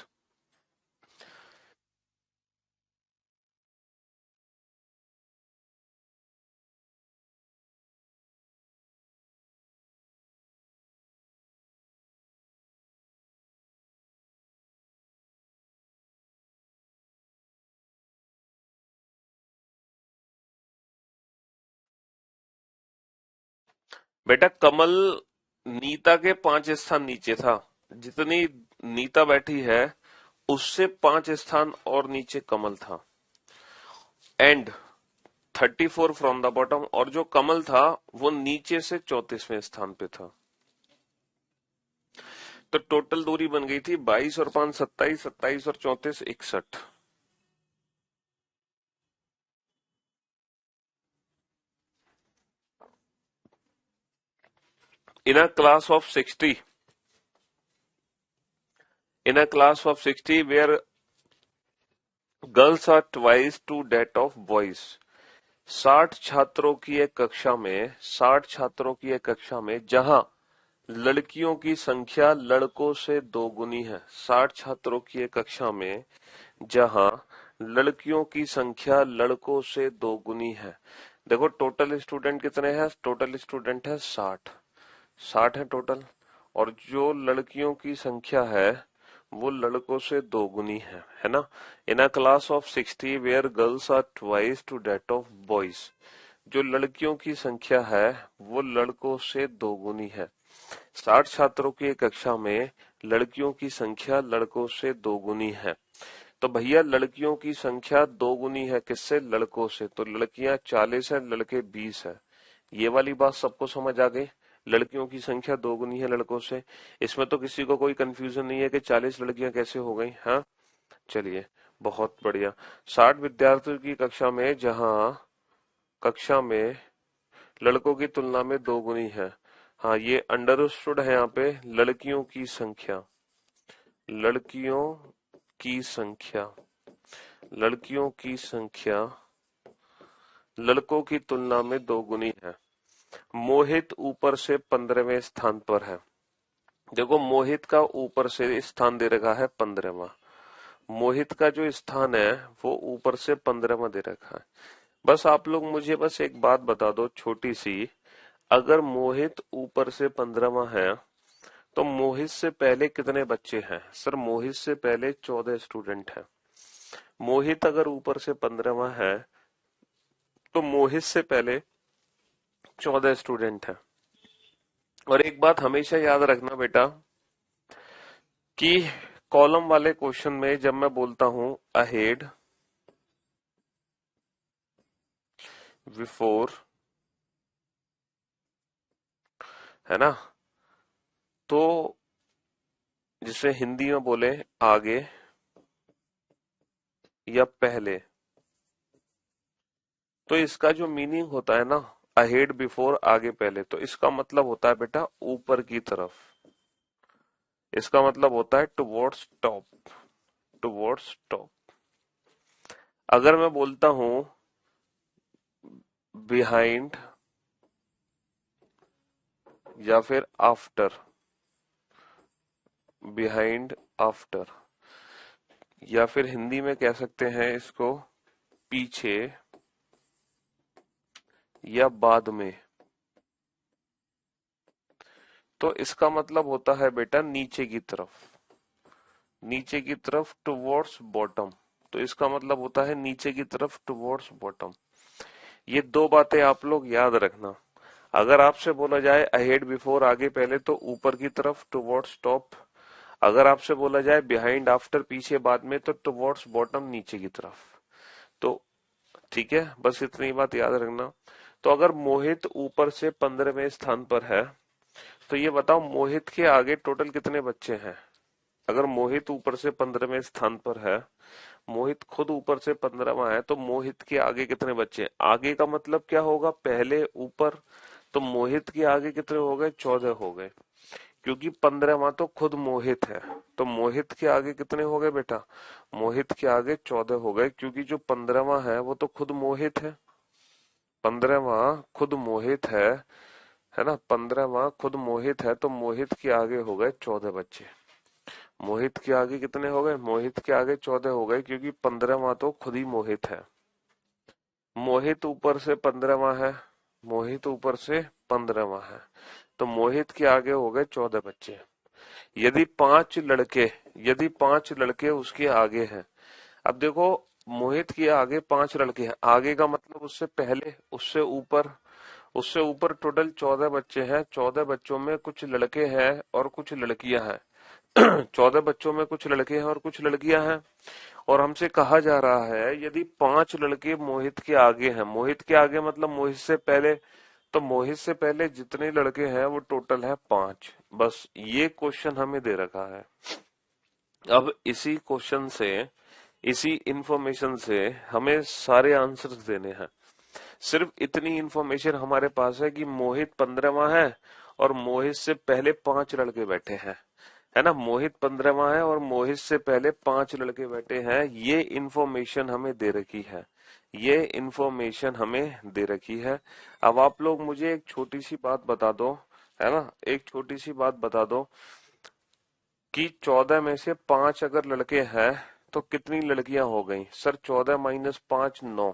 [SPEAKER 1] बेटा कमल नीता के 5 स्थान नीचे था, जितनी नीता बैठी है उससे 5 स्थान और नीचे कमल था, एंड 34 फ्रॉम द बॉटम, और जो कमल था वो नीचे से 34वें स्थान पे था। तो टोटल दूरी बन गई थी 22 और 5 27, 27 और 34 61। In a class of 60, in a class of 60 where girls are twice to that of boys. 60 छात्रों की एक कक्षा में, 60 छात्रों की एक कक्षा में जहां लड़कियों की संख्या लड़कों से दोगुनी है। 60 छात्रों की एक कक्षा में जहां लड़कियों की संख्या लड़कों से दोगुनी है। देखो टोटल स्टूडेंट कितने हैं, टोटल स्टूडेंट है 60, 60 है टोटल, और जो लड़कियों की संख्या है वो लड़कों से दोगुनी है ना। In a class of 60 where girls are twice to that of boys, जो लड़कियों की संख्या है वो लड़कों से दोगुनी है। 60 छात्रों की एक कक्षा में लड़कियों की संख्या लड़कों से दोगुनी है। तो भैया लड़कियों की संख्या दोगुनी है किससे, लड़कों से। तो लड़कियां 40 है, लड़के 20 है। ये वाली बात सबको समझ आ गई, लड़कियों की संख्या दोगुनी है लड़कों से। इसमें तो किसी को कोई कंफ्यूजन नहीं है कि 40 लड़कियां कैसे हो गई। हाँ चलिए बहुत बढ़िया। 60 विद्यार्थियों की कक्षा में लड़कों की तुलना में दोगुनी है। हाँ ये अंडरस्टूड है यहाँ पे, लड़कियों की संख्या, लड़कियों की संख्या, लड़कियों की संख्या लड़कों की तुलना में दोगुनी है। मोहित ऊपर से 15वें स्थान पर है। देखो मोहित का ऊपर से स्थान दे रखा है 15वां, मोहित का जो स्थान है वो ऊपर से 15वां दे रखा है। बस आप लोग मुझे बस एक बात बता दो छोटी सी, अगर मोहित ऊपर से 15वां है तो मोहित से पहले कितने बच्चे हैं? सर मोहित से पहले 14 स्टूडेंट हैं। मोहित अगर ऊपर से 15वां है तो मोहित से पहले 14 स्टूडेंट हैं। और एक बात हमेशा याद रखना बेटा कि कॉलम वाले क्वेश्चन में जब मैं बोलता हूं अहेड, बिफोर, है ना, तो जिसे हिंदी में बोले आगे या पहले, तो इसका जो मीनिंग होता है ना, अहेड, बिफोर, आगे, पहले, तो इसका मतलब होता है बेटा ऊपर की तरफ। इसका मतलब होता है टुवर्ड्स टॉप, टुवर्ड्स टॉप। अगर मैं बोलता हूं बिहाइंड या फिर आफ्टर, बिहाइंड, आफ्टर, या फिर हिंदी में कह सकते हैं इसको पीछे या बाद में, तो इसका मतलब होता है बेटा नीचे की तरफ, नीचे की तरफ टुवर्ड्स बॉटम। तो इसका मतलब होता है नीचे की तरफ टुवर्ड्स बॉटम। ये दो बातें आप लोग याद रखना। अगर आपसे बोला जाए अहेड, बिफोर, आगे, पहले, तो ऊपर की तरफ टुवर्ड्स टॉप। अगर आपसे बोला जाए बिहाइंड, आफ्टर, पीछे, बाद में, तो टुवर्ड्स बॉटम, नीचे की तरफ। तो ठीक है, बस इतनी बात याद रखना। तो अगर मोहित ऊपर से 15वें स्थान पर है तो ये बताओ मोहित के आगे टोटल कितने बच्चे हैं? अगर मोहित ऊपर से 15वें स्थान पर है, मोहित खुद ऊपर से 15वां है, तो मोहित के आगे कितने बच्चे हैं? आगे का मतलब क्या होगा? पहले ऊपर। तो मोहित के आगे कितने हो गए? 14 हो गए, क्योंकि 15वां तो खुद मोहित है। तो मोहित के आगे कितने हो गए बेटा? मोहित के आगे 14 हो गए, क्योंकि जो 15वां है वो तो खुद मोहित है। 15वां खुद मोहित है ना, 15वां खुद मोहित है, तो मोहित के आगे हो गए 14 बच्चे। मोहित के आगे कितने हो गए? मोहित के आगे 14 हो गए, क्योंकि 15वां तो खुद ही मोहित है। मोहित ऊपर से 15वां है, मोहित ऊपर से 15वां है, तो मोहित के आगे हो गए 14 बच्चे। यदि पांच लड़के, यदि पांच लड़के उसके आगे हैं, अब देखो मोहित के आगे पांच लड़के हैं, आगे का मतलब उससे पहले, उससे ऊपर, उससे ऊपर टोटल 14 बच्चे हैं। 14 बच्चों में कुछ लड़के हैं और कुछ लड़कियां हैं। 14 बच्चों में कुछ लड़के हैं और कुछ लड़कियां हैं। और हमसे कहा जा रहा है यदि पांच लड़के मोहित के आगे हैं, मोहित के आगे मतलब मोहित से पहले, तो मोहित से पहले जितने लड़के हैं वो टोटल है 5। बस ये क्वेश्चन हमें दे रखा है। अब इसी क्वेश्चन से, इसी इंफॉर्मेशन से हमें सारे आंसर्स देने हैं। सिर्फ इतनी इंफॉर्मेशन हमारे पास है कि मोहित 15वां है और मोहित से पहले 5 लड़के बैठे हैं, है ना। मोहित 15वां है और मोहित से पहले 5 लड़के बैठे हैं, ये इंफॉर्मेशन हमें दे रखी है, ये इंफॉर्मेशन हमें दे रखी है। अब आप लोग मुझे एक छोटी सी बात बता दो, है ना, एक छोटी सी बात बता दो कि 14 में से 5 अगर लड़के हैं तो कितनी लड़कियां हो गई? Sir 14 minus 5 9।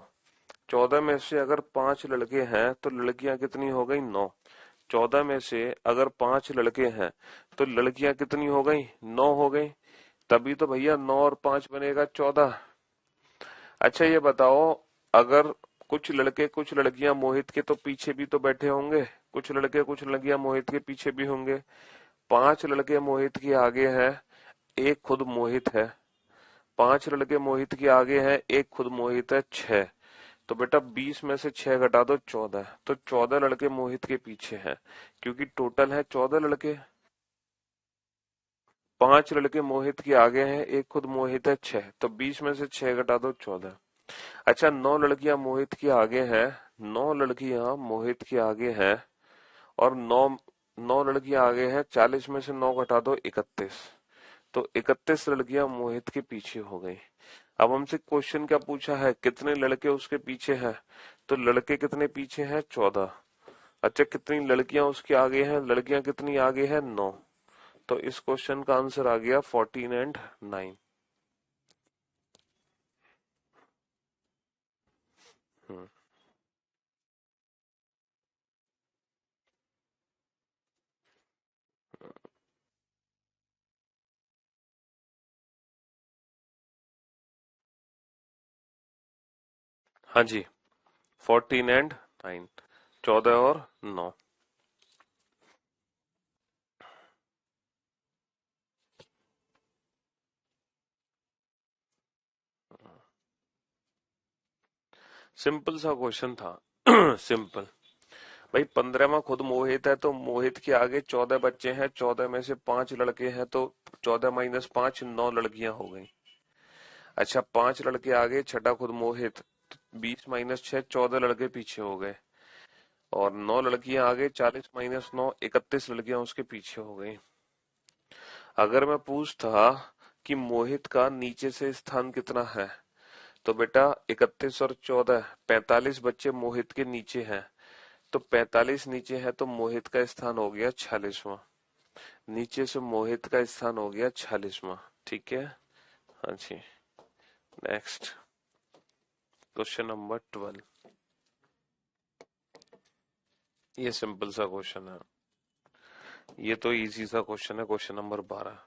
[SPEAKER 1] 14 में से अगर 5 लड़के हैं तो लड़कियां कितनी हो गई? 9। 14 में से अगर 5 लड़के हैं तो लड़कियां कितनी हो गई? 9 हो गई। तभी तो भैया 9 और 5 बनेगा 14। अच्छा ये बताओ, अगर कुछ लड़के कुछ लड़कियां मोहित के तो पीछे भी तो बैठे होंगे, कुछ लड़के कुछ लड़कियां मोहित के पीछे भी होंगे। 5 लड़के मोहित के आगे हैं, एक खुद मोहित है। 5 लड़के मोहित के आगे हैं, एक खुद मोहित है, 6। तो बेटा 20 में से 6 घटा दो 14, तो 14 लड़के मोहित के पीछे हैं, क्योंकि टोटल है 14 लड़के। 5 लड़के मोहित के आगे हैं, एक खुद मोहित है, 6। तो 20 में से 6 घटा दो 14। अच्छा 9 लड़कियां मोहित के आगे हैं, 9 लड़कियां मोहित के आगे हैं, और 9 9 लड़कियां आगे हैं, 40 में से 9 घटा दो 31। तो 31 लड़कियां मोहित के पीछे हो गई। अब हमसे क्वेश्चन क्या पूछा है? कितने लड़के उसके पीछे हैं? तो लड़के कितने पीछे हैं? 14। अच्छा कितनी लड़कियां उसके आगे हैं? लड़कियां कितनी आगे हैं? 9। तो इस क्वेश्चन का आंसर आ गया 14 एंड 9। हाँ जी, 14 एंड 9, 14 और 9। सिंपल सा क्वेश्चन था। सिंपल। भाई 15 में खुद मोहित है तो मोहित के आगे 14 बच्चे हैं, 14 में से 5 लड़के हैं तो 14 माइनस 5 9 लड़कियां हो गई। अच्छा 5 लड़के आगे, छठा खुद मोहित, 20 माइनस 6 14 लड़के पीछे हो गए, और 9 लड़कियां आगे, 40 माइनस 9 31 लड़कियां उसके पीछे हो गई। अगर मैं पूछता कि मोहित का नीचे से स्थान कितना है, तो बेटा 31 और 14 45 बच्चे मोहित के नीचे हैं, तो 45 नीचे है तो मोहित का स्थान हो गया 46वां। नीचे से मोहित का स्थान हो गया 46वां। ठीक है। हाँ जी। Next question number 12। ये सिंपल सा क्वेश्चन है, ये तो इजी सा क्वेश्चन है। Question number 12।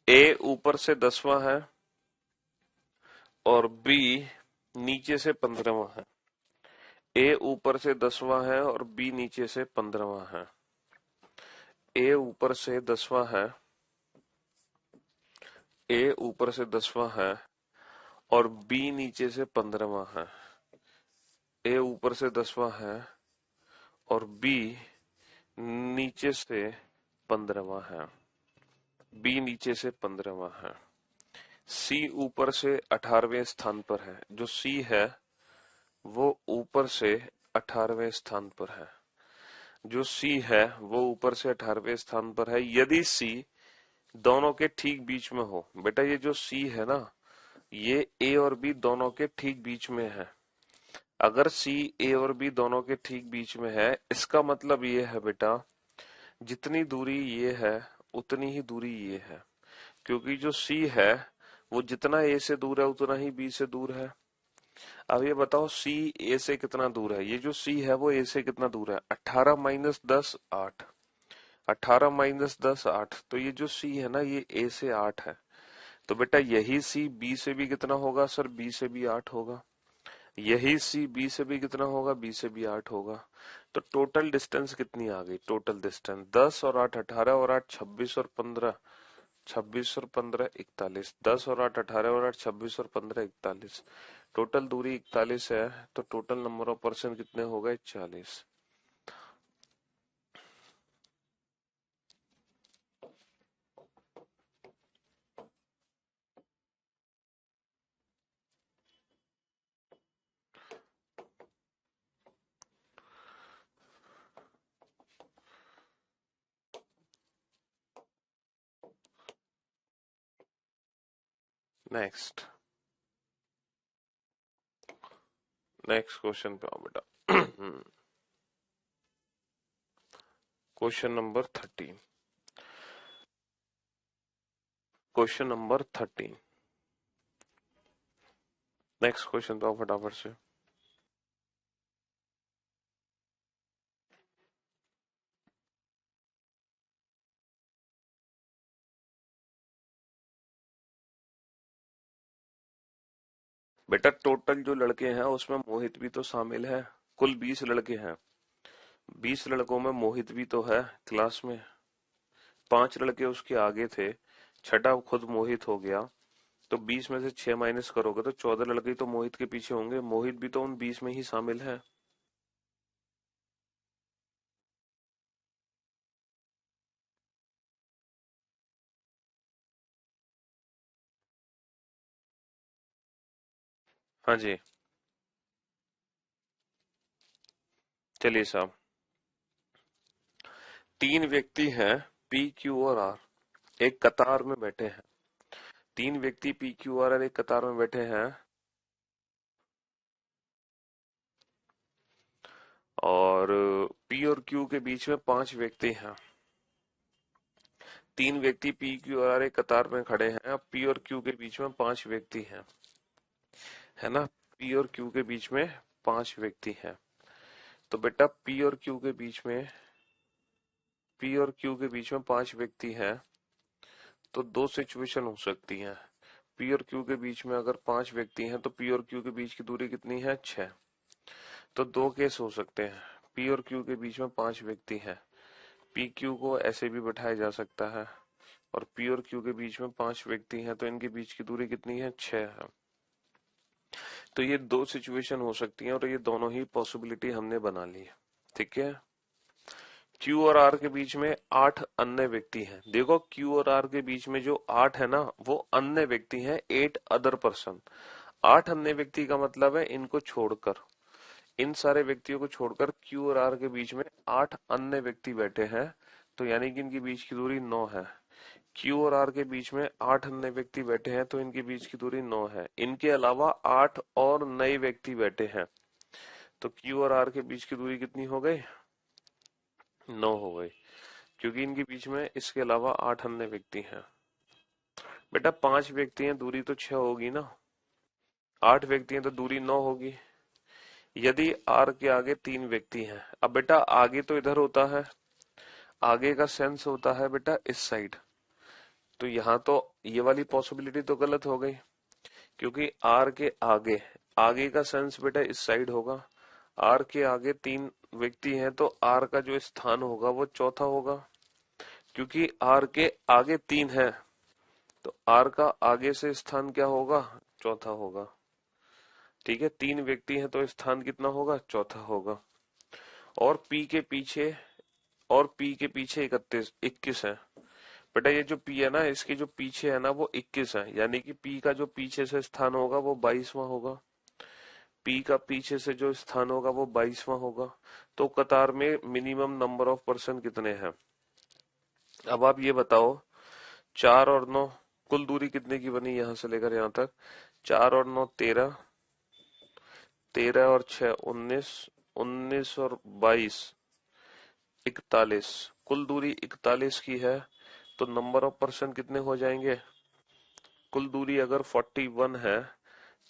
[SPEAKER 1] ए ऊपर से 10वां है और बी नीचे से 15वां है। ए ऊपर से 10वां है और बी नीचे से 15वां है। ए ऊपर से 10वां है, ए ऊपर से 10वां है और बी नीचे से 15वां है। ए ऊपर से 10वां है और बी नीचे से 15वां है। बी नीचे से 15वां है। सी ऊपर से 18वें स्थान पर है। जो सी है वो ऊपर से 18वें स्थान पर है। जो सी है वो ऊपर से 18वें स्थान पर है यदि सी दोनों के ठीक बीच में हो। बेटा ये जो सी है ना, ये ए और बी दोनों के ठीक बीच में है। अगर सी ए और बी दोनों के ठीक बीच में है, इसका मतलब ये है बेटा, जितनी दूरी ये है उतनी ही दूरी ये है। क्योंकि जो सी है वो जितना ए से दूर है उतना ही बी से दूर है। अब ये बताओ सी ए से कितना दूर है। ये जो सी है वो ए से कितना दूर है, 18 माइनस 10 8। 18 माइनस 10 8, तो ये जो सी है ना ये ए से 8 है। तो बेटा यही सी बी से भी कितना होगा सर, बी से भी 8 होगा। यही सी बी से भी कितना होगा, बी से भी 8 होगा। तो टोटल डिस्टेंस कितनी आ गई, टोटल डिस्टेंस 10 और 8 18 और 8 26 और 15, 26 और 15 41, 10 और 8 18 और 8 26 और 15 41। टोटल दूरी 41 है, तो टोटल नंबर ऑफ पर्सन कितने हो गए, 40। नेक्स्ट नेक्स्ट क्वेश्चन पे आओ बेटा। Question number 13। Question number 13। Next question पे आओ फटाफट से। बेटा टोटल जो लड़के हैं उसमें मोहित भी तो शामिल है। कुल 20 लड़के हैं। 20 लड़कों में मोहित भी तो है क्लास में। 5 लड़के उसके आगे थे, छठा खुद मोहित हो गया। तो 20 में से 6 माइनस करोगे तो 14 लड़के तो मोहित के पीछे होंगे। मोहित भी तो उन 20 में ही शामिल है। हाँ जी। चलिए साहब, 3 व्यक्ति हैं पी क्यू और आर, एक कतार में बैठे हैं। 3 व्यक्ति पी क्यू आर एक कतार में बैठे हैं और पी और क्यू के बीच में 5 व्यक्ति हैं। तीन व्यक्ति पी क्यू और आर एक कतार में खड़े हैं। अब पी और क्यू के बीच में पांच व्यक्ति हैं, है ना। पी और क्यू के बीच में पांच व्यक्ति हैं। तो बेटा पी और क्यू के बीच में पांच व्यक्ति हैं, तो दो सिचुएशन हो सकती हैं। पी और क्यू के बीच में अगर पांच व्यक्ति हैं तो पी और क्यू के बीच की दूरी कितनी है, 6। तो दो केस हो सकते हैं। पी और क्यू के बीच में पांच व्यक्ति हैं, पी क्यू को ऐसे भी बैठाया जा सकता है, और पी और क्यू के बीच में पांच व्यक्ति हैं, तो इनके बीच की दूरी कितनी है, 6 है। तो ये दो सिचुएशन हो सकती हैं और ये दोनों ही पॉसिबिलिटी हमने बना ली है। ठीक है। क्यू और आर के बीच में 8 अन्य व्यक्ति हैं। देखो क्यू और आर के बीच में जो 8 है ना, वो अन्य व्यक्ति हैं, 8 अदर पर्सन। 8 अन्य व्यक्ति का मतलब है इनको छोड़कर, इन सारे व्यक्तियों को छोड़कर क्यू और आर के बीच में 8 अन्य व्यक्ति बैठे हैं, तो यानी कि इनके बीच की दूरी 9 है। क्यू और आर के बीच में 8 अन्य व्यक्ति बैठे हैं, तो इनके बीच की दूरी 9 है। इनके अलावा 8 और नए व्यक्ति बैठे हैं, तो क्यू और आर के बीच की दूरी कितनी हो गई, 9 हो गई, क्योंकि इनके बीच में इसके अलावा 8 अन्य व्यक्ति हैं। बेटा 5 व्यक्ति हैं, दूरी तो 6 होगी ना, 8 व्यक्ति हैं तो दूरी 9 होगी। यदि आर के आगे 3 व्यक्ति हैं, अब बेटा आगे तो इधर होता है, आगे का सेंस होता है बेटा इस साइड, तो यहाँ तो ये वाली पॉसिबिलिटी तो गलत हो गई, क्योंकि आर के आगे, आगे का सेंस बेटा इस साइड होगा। आर के आगे 3 व्यक्ति हैं, तो आर का जो स्थान होगा वो चौथा होगा, क्योंकि आर के आगे 3 है, तो आर का आगे से स्थान क्या होगा, चौथा होगा। ठीक है, 3 व्यक्ति हैं तो स्थान कितना होगा, चौथा होगा। और पी के पीछे, 21 है। बेटा ये जो पी है ना, इसके जो पीछे है ना वो 21 है, यानी कि पी का जो पीछे से स्थान होगा वो 22वां होगा। पी का पीछे से जो स्थान होगा वो 22वां होगा। तो कतार में मिनिमम नंबर ऑफ पर्सन कितने हैं। अब आप ये बताओ, 4 और 9, कुल दूरी कितने की बनी यहां से लेकर यहां तक, 4 और 9 13, 13 और 6 19, 19 और 22 41, कुल दूरी 41 की है। तो नंबर ऑफ पर्सन कितने हो जाएंगे, कुल दूरी अगर 41 है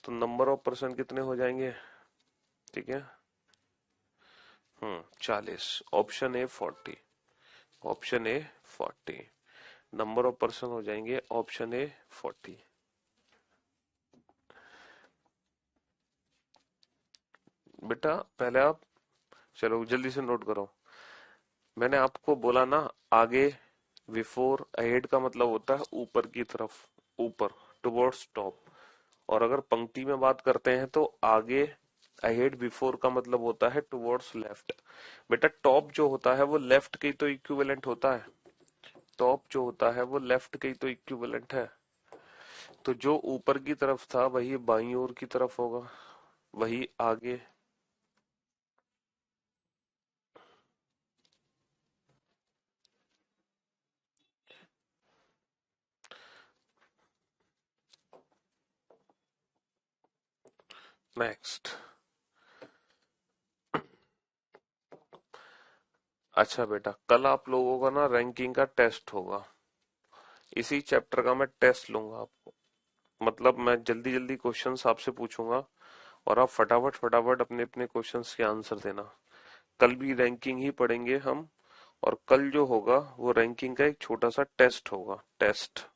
[SPEAKER 1] तो नंबर ऑफ पर्सन कितने हो जाएंगे। ठीक है, 40। Option A 40, option A 40, number of person हो जाएंगे ऑप्शन ए 40। बेटा पहले आप, चलो जल्दी से नोट करो। मैंने आपको बोला ना, आगे, बिफोर, अहेड का मतलब होता है ऊपर की तरफ, ऊपर, टुवर्ड्स टॉप। और अगर पंक्ति में बात करते हैं तो आगे, अहेड, बिफोर का मतलब होता है टुवर्ड्स लेफ्ट। बेटा टॉप जो होता है वो लेफ्ट के ही तो इक्विवेलेंट होता है, टॉप जो होता है वो लेफ्ट के ही तो इक्विवेलेंट है। तो जो ऊपर की तरफ था वही बाईं ओर की तरफ होगा, वही आगे। नेक्स्ट। अच्छा बेटा, कल आप लोगों का ना रैंकिंग का टेस्ट होगा, इसी चैप्टर का मैं टेस्ट लूंगा आपको। मतलब मैं जल्दी जल्दी क्वेश्चंस आपसे पूछूंगा और आप फटाफट फटाफट अपने अपने क्वेश्चंस के आंसर देना। कल भी रैंकिंग ही पढ़ेंगे हम, और कल जो होगा वो रैंकिंग का एक छोटा सा टेस्ट होगा, टेस्ट।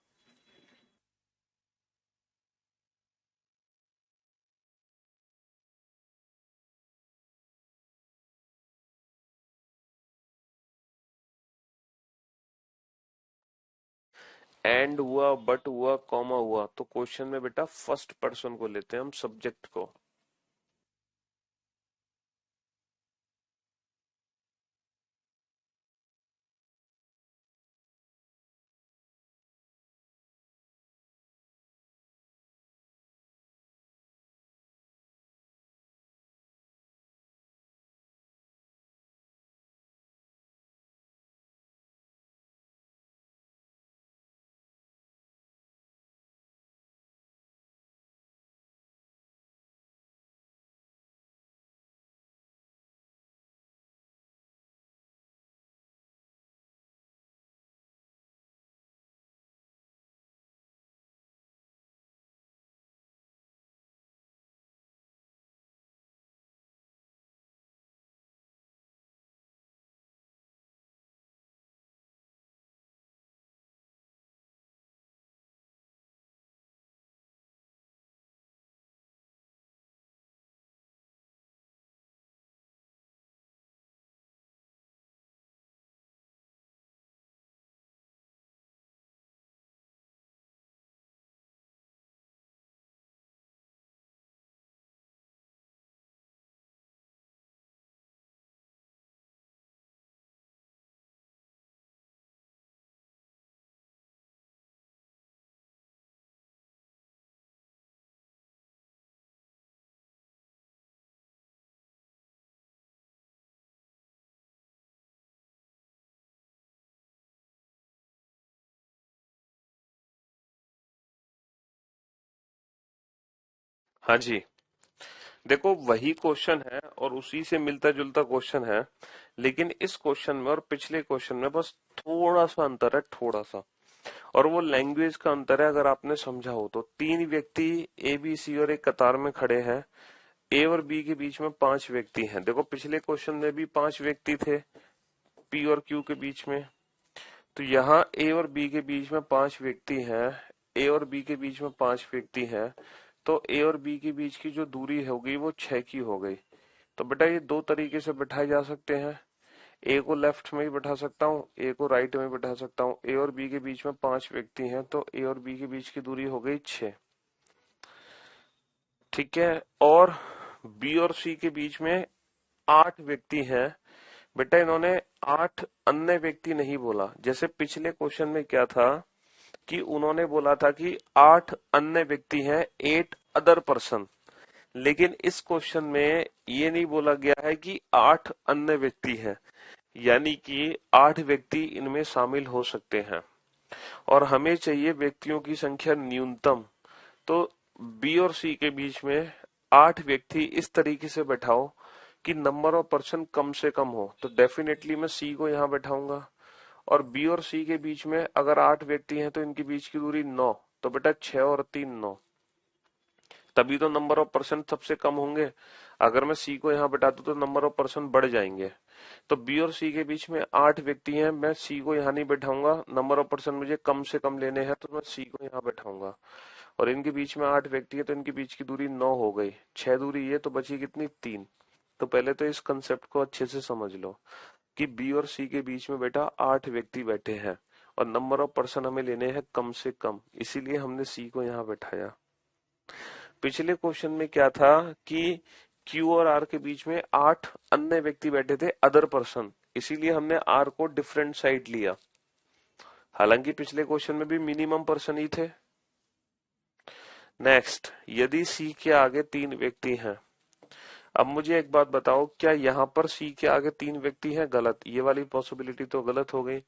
[SPEAKER 1] एंड हुआ, बट हुआ, कॉमा हुआ, तो क्वेश्चन में बेटा फर्स्ट पर्सन को लेते हैं हम, सब्जेक्ट को। हाँ जी, देखो वही क्वेश्चन है और उसी से मिलता जुलता क्वेश्चन है, लेकिन इस क्वेश्चन में और पिछले क्वेश्चन में बस थोड़ा सा अंतर है, थोड़ा सा। और वो लैंग्वेज का अंतर है। अगर आपने समझा हो तो तीन व्यक्ति ए बी सी और एक कतार में खड़े हैं, ए और बी के बीच में पांच व्यक्ति हैं। देखो पिछले क्वेश्चन में भी पांच व्यक्ति थे पी और क्यू के बीच में, तो यहाँ ए और बी के बीच में पांच व्यक्ति हैं, ए और बी के बीच में पांच व्यक्ति हैं, तो ए और बी के बीच की जो दूरी होगी वो 6 की हो गई। तो बेटा ये दो तरीके से बिठाए जा सकते हैं, ए को लेफ्ट में भी बैठा सकता हूँ, ए को राइट में बैठा सकता हूँ। ए और बी के बीच में पांच व्यक्ति हैं, तो ए और बी के बीच की दूरी हो गई 6। ठीक है, और बी और सी के बीच में 8 व्यक्ति हैं। बेटा इन्होंने 8 अन्य व्यक्ति नहीं बोला, जैसे पिछले क्वेश्चन में क्या था कि उन्होंने बोला था कि 8 अन्य व्यक्ति हैं, 8 अदर पर्सन। लेकिन इस क्वेश्चन में ये नहीं बोला गया है कि 8 अन्य व्यक्ति हैं, यानी कि 8 व्यक्ति इनमें शामिल हो सकते हैं और हमें चाहिए व्यक्तियों की संख्या न्यूनतम। तो बी और सी के बीच में 8 व्यक्ति इस तरीके से बैठाओ कि नंबर ऑफ पर्सन कम से कम हो। तो डेफिनेटली मैं सी को यहाँ बैठाऊंगा, और बी और सी के बीच में अगर 8 व्यक्ति हैं तो इनके बीच की दूरी 9, तो बेटा 6 और 3 9, तभी तो नंबर ऑफ पर्सन सबसे कम होंगे। अगर मैं सी को यहाँ बैठा दूं तो नंबर ऑफ पर्सन बढ़ जाएंगे। तो बी और सी के बीच में 8 व्यक्ति हैं, मैं सी को यहाँ नहीं बैठाऊंगा, नंबर ऑफ पर्सन मुझे कम से कम लेने हैं, तो मैं सी को यहाँ बैठाऊंगा। और इनके बीच में 8 व्यक्ति है, तो इनके बीच की दूरी 9 हो गई, 6 दूरी ये, तो बची कितनी 3। तो पहले तो इस कंसेप्ट को अच्छे से समझ लो कि बी और सी के बीच में बेटा 8 व्यक्ति बैठे हैं और नंबर ऑफ पर्सन हमें लेने हैं कम से कम, इसीलिए हमने सी को यहाँ बैठाया। पिछले क्वेश्चन में क्या था कि क्यू और आर के बीच में 8 अन्य व्यक्ति बैठे थे, अदर पर्सन, इसीलिए हमने आर को डिफरेंट साइड लिया। हालांकि पिछले क्वेश्चन में भी मिनिमम पर्सन ही थे। नेक्स्ट, यदि सी के आगे 3 व्यक्ति हैं। अब मुझे एक बात बताओ, क्या यहाँ पर सी के आगे 3 व्यक्ति हैं? गलत, ये वाली पॉसिबिलिटी तो गलत हो गई।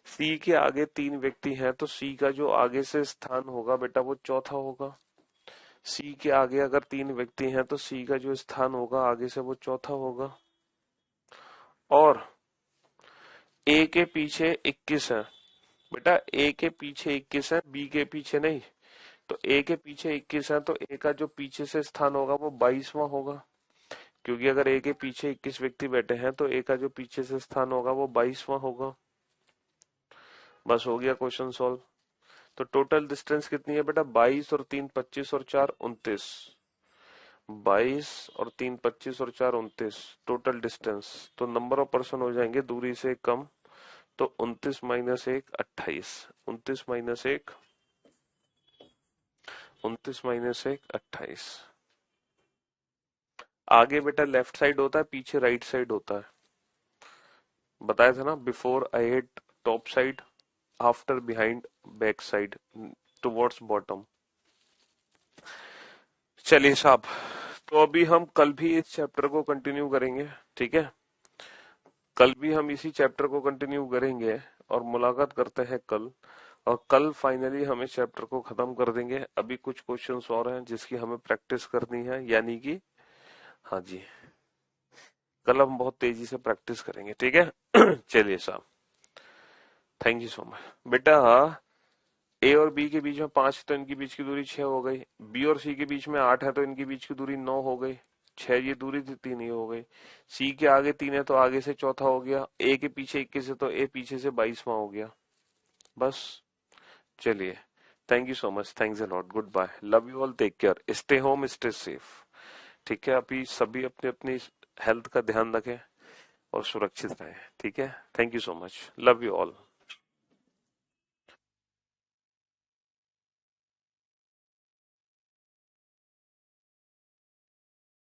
[SPEAKER 1] सी के आगे 3 व्यक्ति हैं, तो सी का जो आगे से स्थान होगा बेटा वो चौथा होगा। सी के आगे अगर 3 व्यक्ति हैं तो सी का जो स्थान होगा आगे से वो चौथा होगा। और ए के पीछे 21 है, बेटा ए के पीछे 21 है, बी के पीछे नहीं। तो ए के पीछे 21 है, तो ए का जो पीछे से स्थान होगा वो 22वां होगा, क्योंकि अगर ए के पीछे 21 व्यक्ति बैठे हैं तो ए का जो पीछे से स्थान होगा वो 22वां होगा। बस हो गया क्वेश्चन सॉल्व। तो टोटल डिस्टेंस कितनी है बेटा? 22 और 3 25 और 4 29। 22 और 3 25 और 4 29 टोटल डिस्टेंस। तो नंबर ऑफ पर्सन हो जाएंगे दूरी से कम, तो 29 माइनस 1 28, 29 माइनस 1 29 माइनस 1 28। आगे बेटा लेफ्ट साइड होता है, पीछे राइट साइड होता है। बताया था ना, before ahead top side, after behind back side, towards bottom. चलिए साहब, तो अभी हम कल भी इस चैप्टर को कंटिन्यू करेंगे, ठीक है? कल भी हम इसी चैप्टर को कंटिन्यू करेंगे और मुलाकात करते हैं कल। और कल फाइनली हम इस चैप्टर को खत्म कर देंगे। अभी कुछ क्वेश्चंस और हैं जिसकी हमें प्रैक्टिस करनी है, यानी कि हाँ जी, कल हम बहुत तेजी से प्रैक्टिस करेंगे, ठीक है? चलिए साहब, थैंक यू सो मच। बेटा ए और बी के बीच में 5 तो इनके बीच की दूरी 6 हो गई। बी और सी के बीच में 8 है तो इनके बीच की दूरी 9 हो गई। 6 ये दूरी थी, 3 ये हो गई। सी के आगे 3 है तो आगे से चौथा हो गया। ए के पीछे 21 है तो ए पीछे से 22वां हो गया। बस, चलिए, thank you so much, thanks a lot, good bye, love you all, take care, stay home, stay safe. ठीक है, अभी सभी अपने अपनी हेल्थ का ध्यान रखें और सुरक्षित रहें, ठीक है? Thank you so much, love you all.